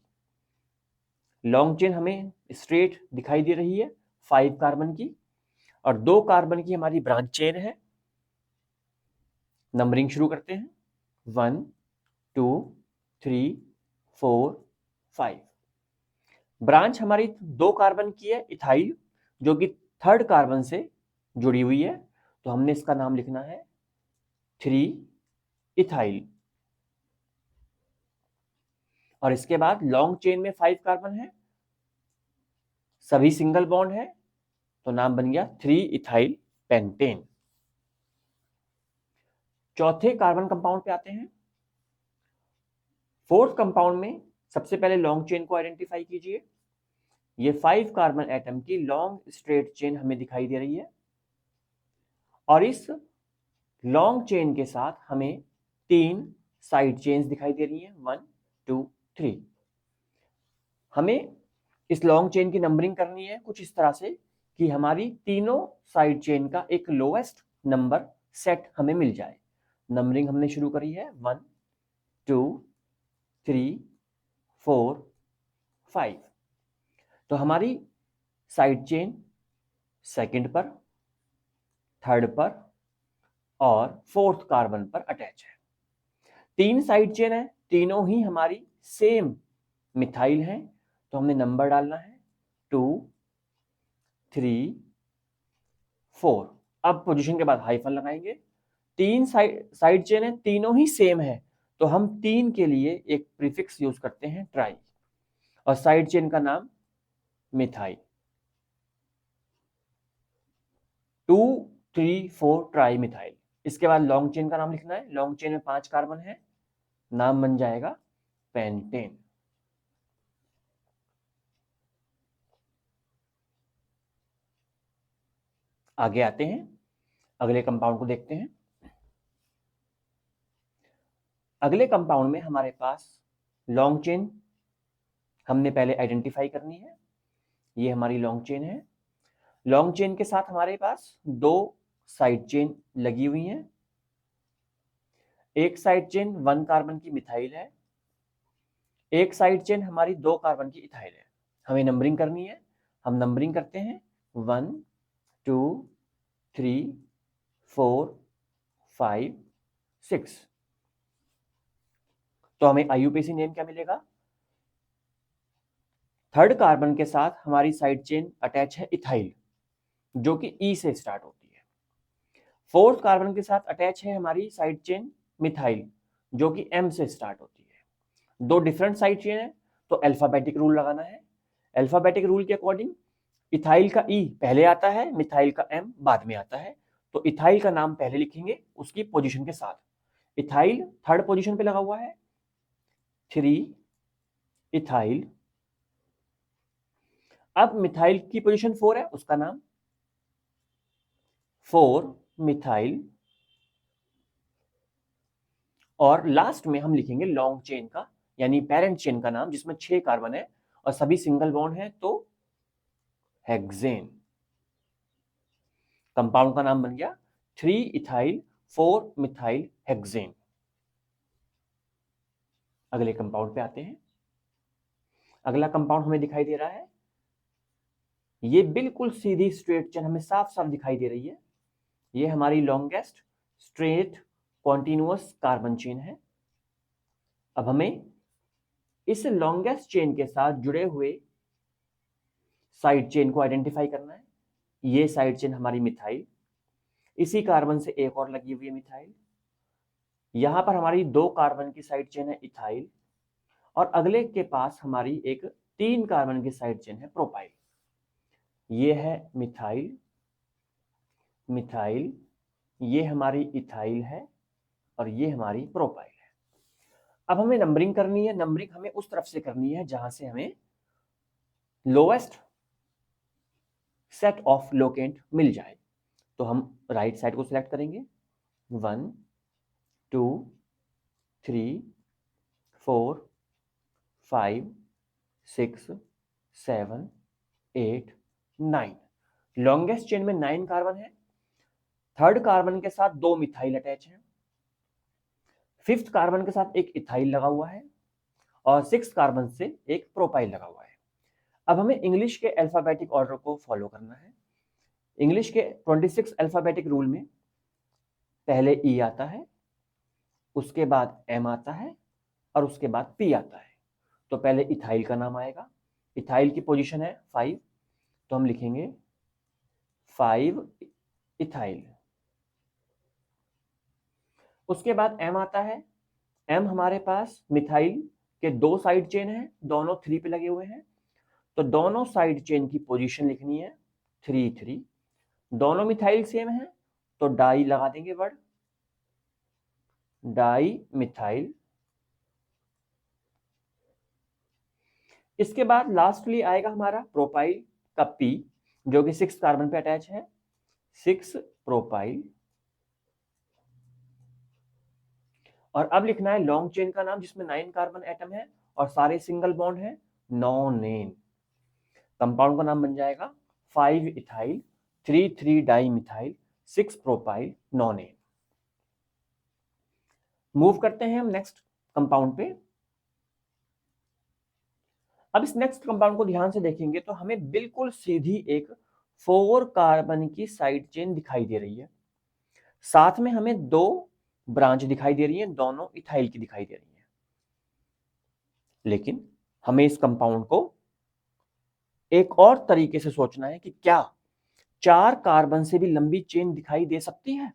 Long chain हमें स्ट्रेट दिखाई दे रही है 5 कार्बन की, और 2 कार्बन की हमारी ब्रांच चेन है। नंबरिंग शुरू करते हैं, 1 2 3 4 5। ब्रांच हमारी 2 कार्बन की है इथाइल जो कि थर्ड कार्बन से जुड़ी हुई है, तो हमने इसका नाम लिखना है 3 इथाइल। और इसके बाद लॉन्ग चेन में 5 कार्बन है, सभी सिंगल बॉन्ड है, तो नाम बन गया 3 इथाइल पेंटेन। चौथे कार्बन कंपाउंड पे आते हैं। फोर्थ कंपाउंड में सबसे पहले लॉन्ग चेन को आइडेंटिफाई कीजिए। ये 5 कार्बन एटम की लॉन्ग स्ट्रेट चेन हमें दिखाई दे रही है और इस लॉन्ग चेन के साथ हमें 3 साइड चेन्स दिखाई दे रही हैं, 1 2 3। हमें इस लॉन्ग चेन की नंबरिंग करनी है कुछ इस तरह से कि हमारी तीनों साइड चेन का एक लोएस्ट नंबर सेट हमें मिल जाए। नंबरिंग हमने शुरू करी है 1 2 3 4 5। तो हमारी साइड चेन सेकंड पर, थर्ड पर और फोर्थ कार्बन पर अटैच है। 3 साइड चेन है, तीनों ही हमारी सेम मिथाइल है, तो हमने नंबर डालना है 2 3 4। अब पोजीशन के बाद हाइफन लगाएंगे। 3 साइड चेन है, तीनों ही सेम है, तो हम 3 के लिए एक प्रीफिक्स यूज करते हैं ट्राई, और साइड चेन का नाम मिथाइल। 2 3 4 tri methyl. इसके बाद लॉन्ग चेन का नाम लिखना है। लॉन्ग चेन में 5 कार्बन है, नाम बन जाएगा पेंटेन। आगे आते हैं, अगले कंपाउंड को देखते हैं। अगले कंपाउंड में हमारे पास लॉन्ग चेन हमने पहले आइडेंटिफाई करनी है। ये हमारी लॉन्ग चेन है। लॉन्ग चेन के साथ हमारे पास 2 साइड चेन लगी हुई हैं। एक साइड चेन 1 कार्बन की मिथाइल है, एक साइड चेन हमारी 2 कार्बन की इथाइल है। हमें नंबरिंग करनी है। हम नंबरिंग करते हैं 1 2 3 4 5 6। तो हमें आईयूपीएसी नेम क्या मिलेगा? थर्ड कार्बन के साथ हमारी साइड चेन अटैच है इथाइल, जो कि ई से स्टार्ट होती है। फोर्थ कार्बन के साथ अटैच है हमारी साइड चेन मिथाइल, जो कि एम से स्टार्ट होती है। 2 डिफरेंट साइड चेन है, तो अल्फाबेटिक रूल लगाना है। अल्फाबेटिक रूल के अकॉर्डिंग इथाइल का ई पहले आता है, मिथाइल का एम बाद में आता है। तो इथाइल का नाम पहले लिखेंगे उसकी पोजीशन के साथ। इथाइल थर्ड पोजीशन पे लगा हुआ है, 3 इथाइल। अब मिथाइल की पोजीशन 4 है, उसका नाम 4 मिथाइल। और लास्ट में हम लिखेंगे लॉन्ग चेन का, यानी पेरेंट चेन का नाम, जिसमें 6 कार्बन है और सभी सिंगल बॉन्ड है, तो हेक्सेन। कंपाउंड का नाम बन गया 3 इथाइल 4 मिथाइल हेक्सेन। अगले कंपाउंड पे आते हैं। अगला कंपाउंड हमें दिखाई दे रहा है, ये बिल्कुल सीधी स्ट्रेट चेन हमें साफ साफ दिखाई दे रही है। ये हमारी longest straight continuous carbon chain है। अब हमें इस लॉन्गेस्ट चेन के साथ जुड़े हुए साइड चेन को आइडेंटिफाई करना है। ये साइड चेन हमारी मिथाइल, इसी कार्बन से एक और लगी हुई है मिथाइल। यहां पर हमारी 2 कार्बन की साइड चेन है इथाइल, और अगले के पास हमारी एक 3 कार्बन की साइड चेन है प्रोपाइल। ये है मिथाइल, मिथाइल, ये हमारी इथाइल है और ये हमारी प्रोपाइल है। अब हमें नंबरिंग करनी है। नंबरिंग हमें उस तरफ से करनी है जहां से हमें लोएस्ट सेट ऑफ लोकेंट मिल जाए। तो हम राइट साइड को सिलेक्ट करेंगे, 1 2 3 4 5 6 7 8 9। लॉन्गेस्ट चेन में 9 कार्बन है। थर्ड कार्बन के साथ 2 मिथाइल अटैच है, फिफ्थ कार्बन के साथ एक इथाइल लगा हुआ है और सिक्स कार्बन से एक प्रोपाइल लगा हुआ है। अब हमें इंग्लिश के अल्फाबेटिक ऑर्डर को फॉलो करना है। इंग्लिश के 26 अल्फाबेटिक रूल में पहले ई आता है, उसके बाद एम आता है और उसके बाद पी आता है। तो पहले इथाइल का नाम आएगा। इथाइल की पोजीशन है 5, तो हम लिखेंगे 5 इथाइल। उसके बाद एम आता है। एम हमारे पास मिथाइल के 2 साइड चेन है, दोनों 3 पे लगे हुए हैं, तो दोनों साइड चेन की पोजीशन लिखनी है 3 3। दोनों मिथाइल सेम है, तो डाई लगा देंगे वर्ड। Di methyl. इसके बाद लास्टली आएगा हमारा प्रोपाइल का P, जो कि 6 कार्बन पे अटैच है, 6 प्रोपाइल। और अब लिखना है लॉन्ग चेन का नाम जिसमें 9 कार्बन एटम है और सारे सिंगल बॉन्ड है, नॉनेन। कंपाउंड का नाम बन जाएगा 5 ethyl 3 di methyl 6 propyl nonane. Move करते हैं हम नेक्स्ट कंपाउंड पे। अब इस नेक्स्ट कंपाउंड को ध्यान से देखेंगे तो हमें बिल्कुल सीधी एक 4 कार्बन की साइड चेन दिखाई दे रही है। साथ में हमें 2 ब्रांच दिखाई दे रही है, दोनों इथाइल की दिखाई दे रही है। लेकिन हमें इस कंपाउंड को एक और तरीके से सोचना है कि क्या 4 कार्बन से भी लंबी चेन दिखाई दे सकती है,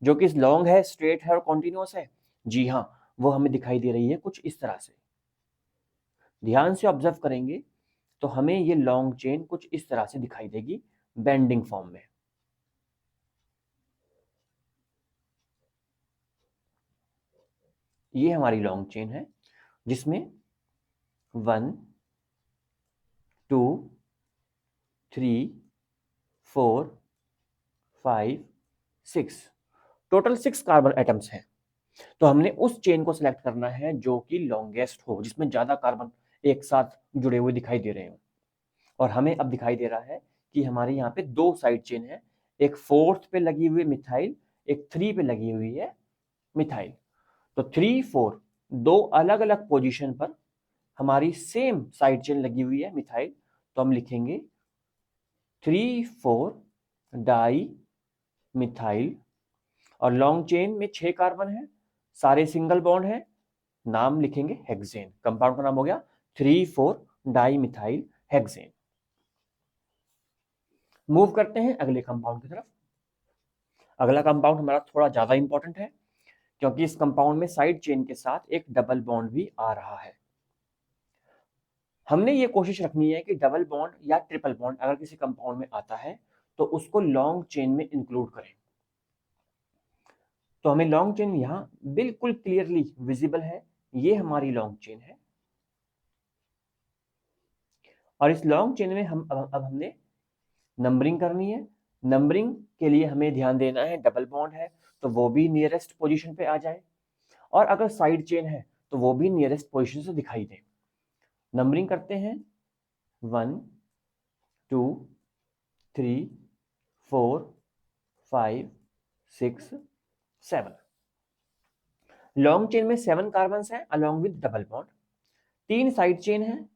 जो कि लॉन्ग है, स्ट्रेट है और कॉन्टिन्यूअस है। जी हाँ, वो हमें दिखाई दे रही है कुछ इस तरह से। ध्यान से ऑब्जर्व करेंगे तो हमें ये लॉन्ग चेन कुछ इस तरह से दिखाई देगी, बेंडिंग फॉर्म में। ये हमारी लॉन्ग चेन है जिसमें 1 2 3 4 5 6 टोटल 6 कार्बन एटम्स हैं। तो हमने उस चेन को सिलेक्ट करना है जो कि लॉन्गेस्ट हो, जिसमें ज्यादा कार्बन एक साथ जुड़े हुए दिखाई दे रहे हो। और हमें अब दिखाई दे रहा है कि हमारे यहाँ पे 2 साइड चेन है, एक 4th पे लगी हुई मिथाइल, एक 3 पे लगी हुई है मिथाइल। तो 3 4 दो अलग अलग पोजीशन पर हमारी सेम साइड चेन लगी हुई है मिथाइल। तो हम लिखेंगे 3 4 डाई मिथाइल। और लॉन्ग चेन में 6 कार्बन है, सारे सिंगल बॉन्ड है, नाम लिखेंगे हेक्सेन। कंपाउंड का नाम हो गया 3 4 डाई मिथाइल हेक्सेन। मूव करते हैं अगले कंपाउंड की तरफ। अगला कंपाउंड हमारा थोड़ा ज्यादा इंपॉर्टेंट है क्योंकि इस कंपाउंड में साइड चेन के साथ एक डबल बॉन्ड भी आ रहा है। हमने ये कोशिश रखनी है कि डबल बॉन्ड या ट्रिपल बॉन्ड अगर किसी कंपाउंड में आता है तो उसको लॉन्ग चेन में इंक्लूड करें। तो हमें लॉन्ग चेन यहां बिल्कुल क्लियरली विजिबल है, ये हमारी लॉन्ग चेन है। और इस लॉन्ग चेन में हम अब हमने नंबरिंग करनी है। नंबरिंग के लिए हमें ध्यान देना है डबल बॉन्ड है तो वो भी नियरेस्ट पोजीशन पे आ जाए, और अगर साइड चेन है तो वो भी नियरेस्ट पोजीशन से दिखाई दे। नंबरिंग करते हैं 1 2 3 4 5 6 7। लॉन्ग चेन में 7 कार्बन है along with double bond. 3 side chain है,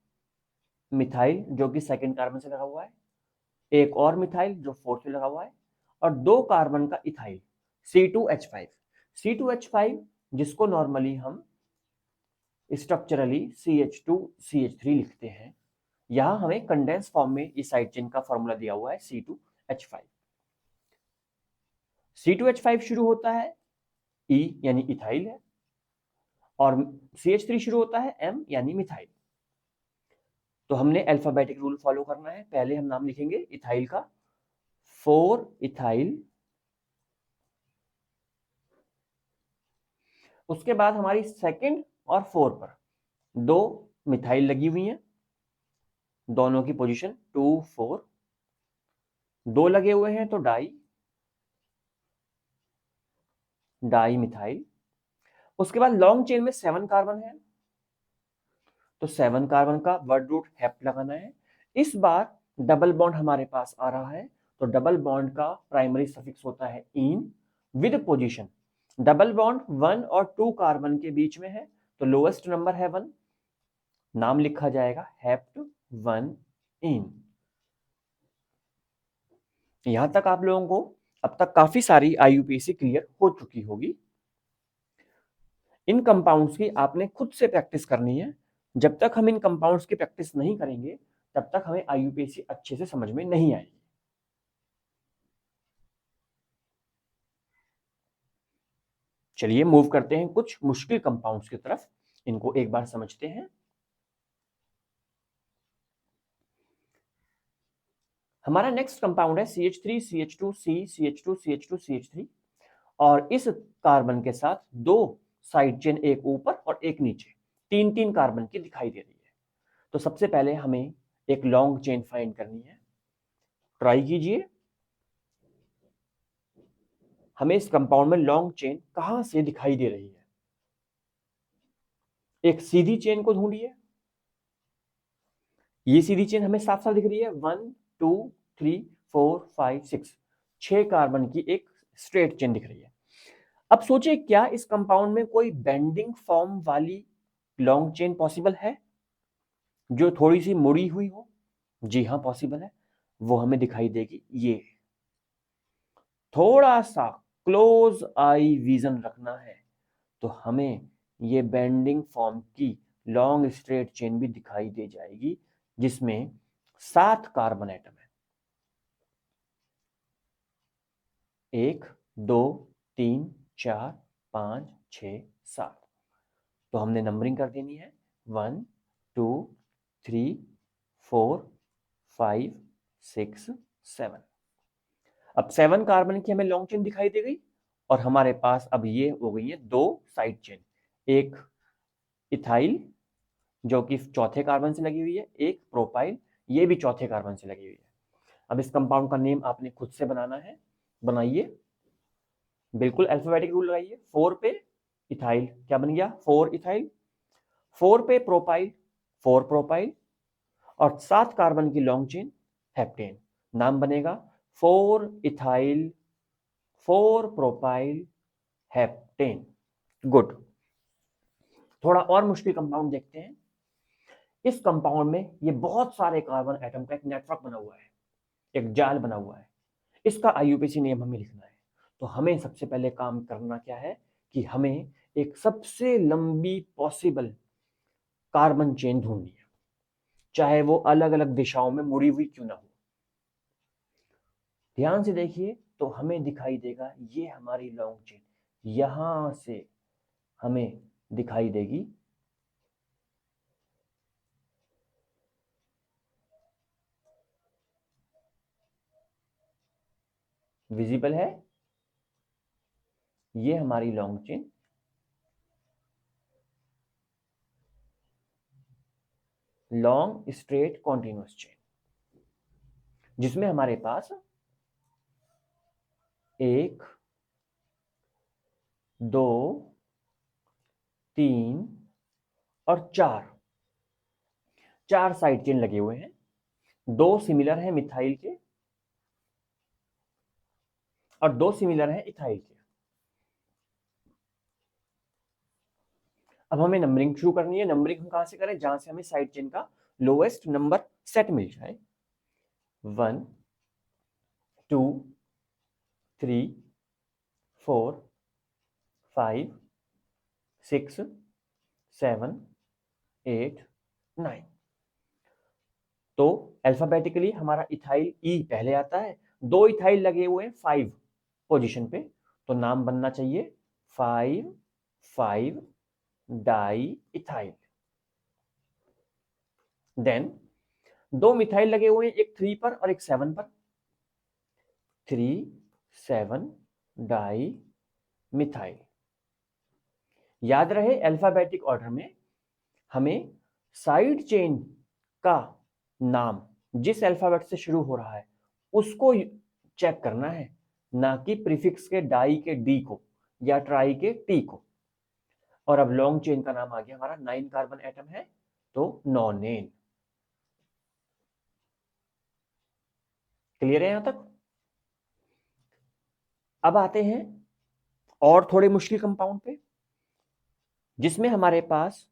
मिथाइल जो कि सेकंड कार्बन से लगा हुआ है, एक और मिथाइल जो फोर्थ पे लगा हुआ है, और 2 कार्बन का इथाइल C2H5। C2H5 जिसको नॉर्मली हम स्ट्रक्चरली CH2CH3 लिखते हैं, यहां हमें कंडेंस फॉर्म में इस साइड चेन का फॉर्मूला दिया हुआ है C2H5। C2H5 शुरू होता है E यानी इथाइल है, और CH3 शुरू होता है M यानी मिथाइल। तो हमने अल्फाबेटिक रूल फॉलो करना है। पहले हम नाम लिखेंगे इथाइल का 4 इथाइल, उसके बाद हमारी सेकंड और 4 पर 2 मिथाइल लगी हुई हैं, दोनों की पोजीशन 2 4, 2 लगे हुए हैं तो डाई मिथाइल। उसके बाद लॉन्ग चेन में 7 कार्बन है तो 7 कार्बन का वर्ड रूट हेप्ट लगाना है। इस बार डबल बॉन्ड हमारे पास आ रहा है तो डबल बॉन्ड का प्राइमरी सफिक्स होता है in with position. Double bond 1 और 2 कार्बन के बीच में है तो लोएस्ट नंबर है 1, नाम लिखा जाएगा हेप्ट 1 इन। यहां तक आप लोगों को अब तक काफी सारी IUPAC क्लियर हो चुकी होगी। इन कंपाउंड्स की आपने खुद से प्रैक्टिस करनी है। जब तक हम इन कंपाउंड्स की प्रैक्टिस नहीं करेंगे तब तक हमें IUPAC अच्छे से समझ में नहीं आएगी। चलिए मूव करते हैं कुछ मुश्किल कंपाउंड्स की तरफ, इनको एक बार समझते हैं। हमारा नेक्स्ट कंपाउंड है CH3 CH2 C CH2 CH2 CH3। और इस कार्बन के साथ 2 साइड चेन, एक ऊपर और एक नीचे, 3-3 कार्बन की दिखाई दे रही है। तो सबसे पहले हमें एक लॉन्ग चेन फाइंड करनी है। ट्राई कीजिए, हमें इस कंपाउंड में लॉन्ग चेन कहां से दिखाई दे रही है। एक सीधी चेन को ढूंढिए, ये सीधी चेन हमें साफ साफ दिख रही है। 1 2 3 4 5 6, 6 कार्बन की एक स्ट्रेट चेन दिख रही है। अब सोचिए, क्या इस कंपाउंड में कोई बेंडिंग फॉर्म वाली लॉन्ग चेन पॉसिबल है जो थोड़ी सी मुड़ी हुई हो? जी हाँ, पॉसिबल है। वो हमें दिखाई देगी। ये थोड़ा सा क्लोज आई विजन रखना है तो हमें ये बेंडिंग फॉर्म की लॉन्ग स्ट्रेट चेन भी दिखाई दे जाएगी, जिसमें 7 कार्बन एटम है। 1 2 3 4 5 6 7। तो हमने नंबरिंग कर देनी है 1 2 3 4 5 6 7। अब 7 कार्बन की हमें लॉन्ग चेन दिखाई दे गई और हमारे पास अब ये हो गई है 2 साइड चेन। एक इथाइल जो कि चौथे कार्बन से लगी हुई है, एक प्रोपाइल, ये भी चौथे कार्बन से लगी हुई है। अब इस कंपाउंड का नेम आपने खुद से बनाना है, बनाइए। बिल्कुल अल्फाबेटिक रूल लगाइए। 4 पे इथाइल, क्या बन गया? 4 इथाइल। 4 पे प्रोपाइल, 4 प्रोपाइल। और 7 कार्बन की लॉन्ग चेन हेप्टेन, नाम बनेगा 4 इथाइल 4 प्रोपाइल हेप्टेन। गुड। थोड़ा और मुश्किल कंपाउंड देखते हैं। इस कंपाउंड में ये बहुत सारे कार्बन एटम का एक नेटवर्क बना हुआ है, एक जाल बना हुआ है। इसका आईयूपीएसी नेम हमें लिखना है। तो हमें सबसे पहले काम करना क्या है कि हमें एक सबसे लंबी पॉसिबल कार्बन चेन ढूंढनी है, चाहे वो अलग अलग दिशाओं में मुड़ी हुई क्यों ना हो। ध्यान से देखिए तो हमें दिखाई देगा ये हमारी लॉन्ग चेन यहां से हमें दिखाई देगी। विजिबल है? ये हमारी long chain, long straight continuous chain, जिसमें हमारे पास 1 2 3 और 4 साइड चेन लगे हुए हैं। 2 सिमिलर हैं मिथाइल के और 2 सिमिलर हैं इथाइल के। अब हमें नंबरिंग शुरू करनी है। नंबरिंग हम कहां से करें? जहां से हमें साइड चेन का लोएस्ट नंबर सेट मिल जाए। 1 2 3 4 5 6 7 8 9। तो अल्फाबेटिकली हमारा इथाइल ई पहले आता है। 2 इथाइल लगे हुए हैं 5 पोजीशन पे, तो नाम बनना चाहिए 5 5 डाई इथाइल। देन 2 मिथाइल लगे हुए हैं, एक 3 पर और एक 7 पर, 3 7 डाई मिथाइल। याद रहे अल्फाबेटिक ऑर्डर में हमें साइड चेन का नाम जिस अल्फाबेट से शुरू हो रहा है उसको चेक करना है, ना कि प्रीफिक्स के डाई के डी को या ट्राई के टी को। और अब लॉन्ग चेन का नाम आ गया हमारा 9 कार्बन एटम है, तो नॉनेन। क्लियर है यहां तक? अब आते हैं और थोड़े मुश्किल कंपाउंड पे, जिसमें हमारे पास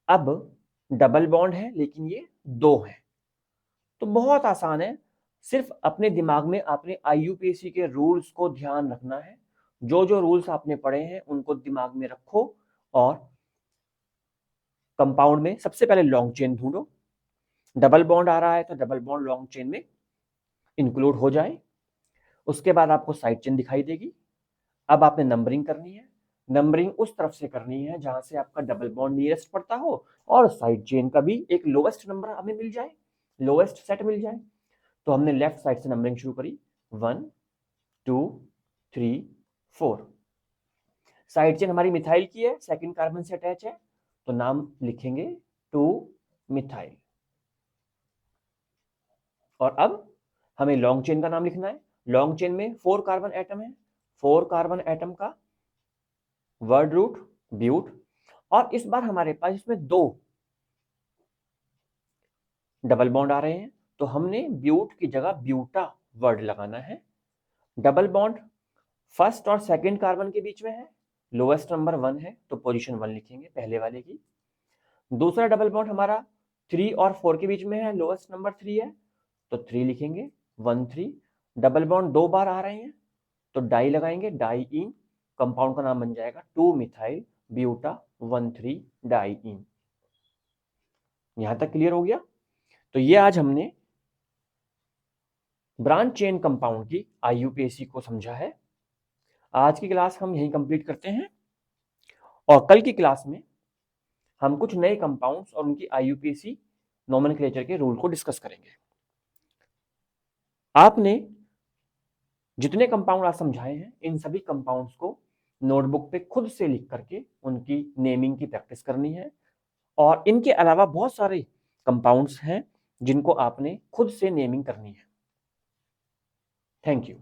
अब डबल बॉन्ड है लेकिन ये 2 है। तो बहुत आसान है, सिर्फ अपने दिमाग में आपने आईयूपीएसी के रूल्स को ध्यान रखना है। जो जो रूल्स आपने पढ़े हैं उनको दिमाग में रखो और कंपाउंड में सबसे पहले लॉन्ग चेन ढूंढो। डबल बॉन्ड आ रहा है तो डबल बॉन्ड लॉन्ग चेन में इंक्लूड हो जाए। उसके बाद आपको साइड चेन दिखाई देगी। अब आपने नंबरिंग करनी है। नंबरिंग उस तरफ से करनी है जहां से आपका डबल बॉन्ड नियरेस्ट पड़ता हो और साइड चेन का भी एक लोएस्ट नंबर हमें मिल जाए, लोएस्ट सेट मिल जाए। तो हमने लेफ्ट साइड से नंबरिंग शुरू करी 1 2 3 4। साइड चेन हमारी मिथाइल की है, सेकंड कार्बन से अटैच है, तो नाम लिखेंगे 2 मिथाइल। और अब हमें लॉन्ग चेन का नाम लिखना है। लॉन्ग चेन में 4 कार्बन एटम है, 4 कार्बन एटम का वर्ड रूट ब्यूट, और इस बार हमारे पास इसमें 2 डबल बॉन्ड आ रहे हैं, तो हमने ब्यूट की जगह ब्यूटा वर्ड लगाना है। डबल बॉन्ड फर्स्ट और सेकंड कार्बन के बीच में है, लोएस्ट नंबर 1 है, तो पोजीशन 1 लिखेंगे पहले वाले की। दूसरा डबल बॉन्ड हमारा 3 और 4 के बीच में है, लोएस्ट नंबर 3 है, तो 3 लिखेंगे 1 3। डबल बॉन्ड 2 बार आ रहे हैं, तो डाई लगाएंगे, डाई इन, कंपाउंड का नाम बन जाएगा 2 मिथाइल ब्यूटा 1 3 डाई इन। यहां तक क्लियर हो गया? तो ये आज हमने ब्रांच चेन कंपाउंड की आईयूपीएसी को समझा है। आज की क्लास हम यहीं कंप्लीट करते हैं, और कल की क्लास में हम कुछ नए कंपाउंड्स और उनकी आईयूपीएसी नोमेनक्लेचर के रूल को डिस्कस करेंगे। आपने जितने कंपाउंड आज समझाए हैं, इन सभी कंपाउंड्स को नोटबुक पे खुद से लिख करके उनकी नेमिंग की प्रैक्टिस करनी है। और इनके अलावा बहुत सारे कंपाउंड्स हैं जिनको आपने खुद से नेमिंग करनी है। Thank you.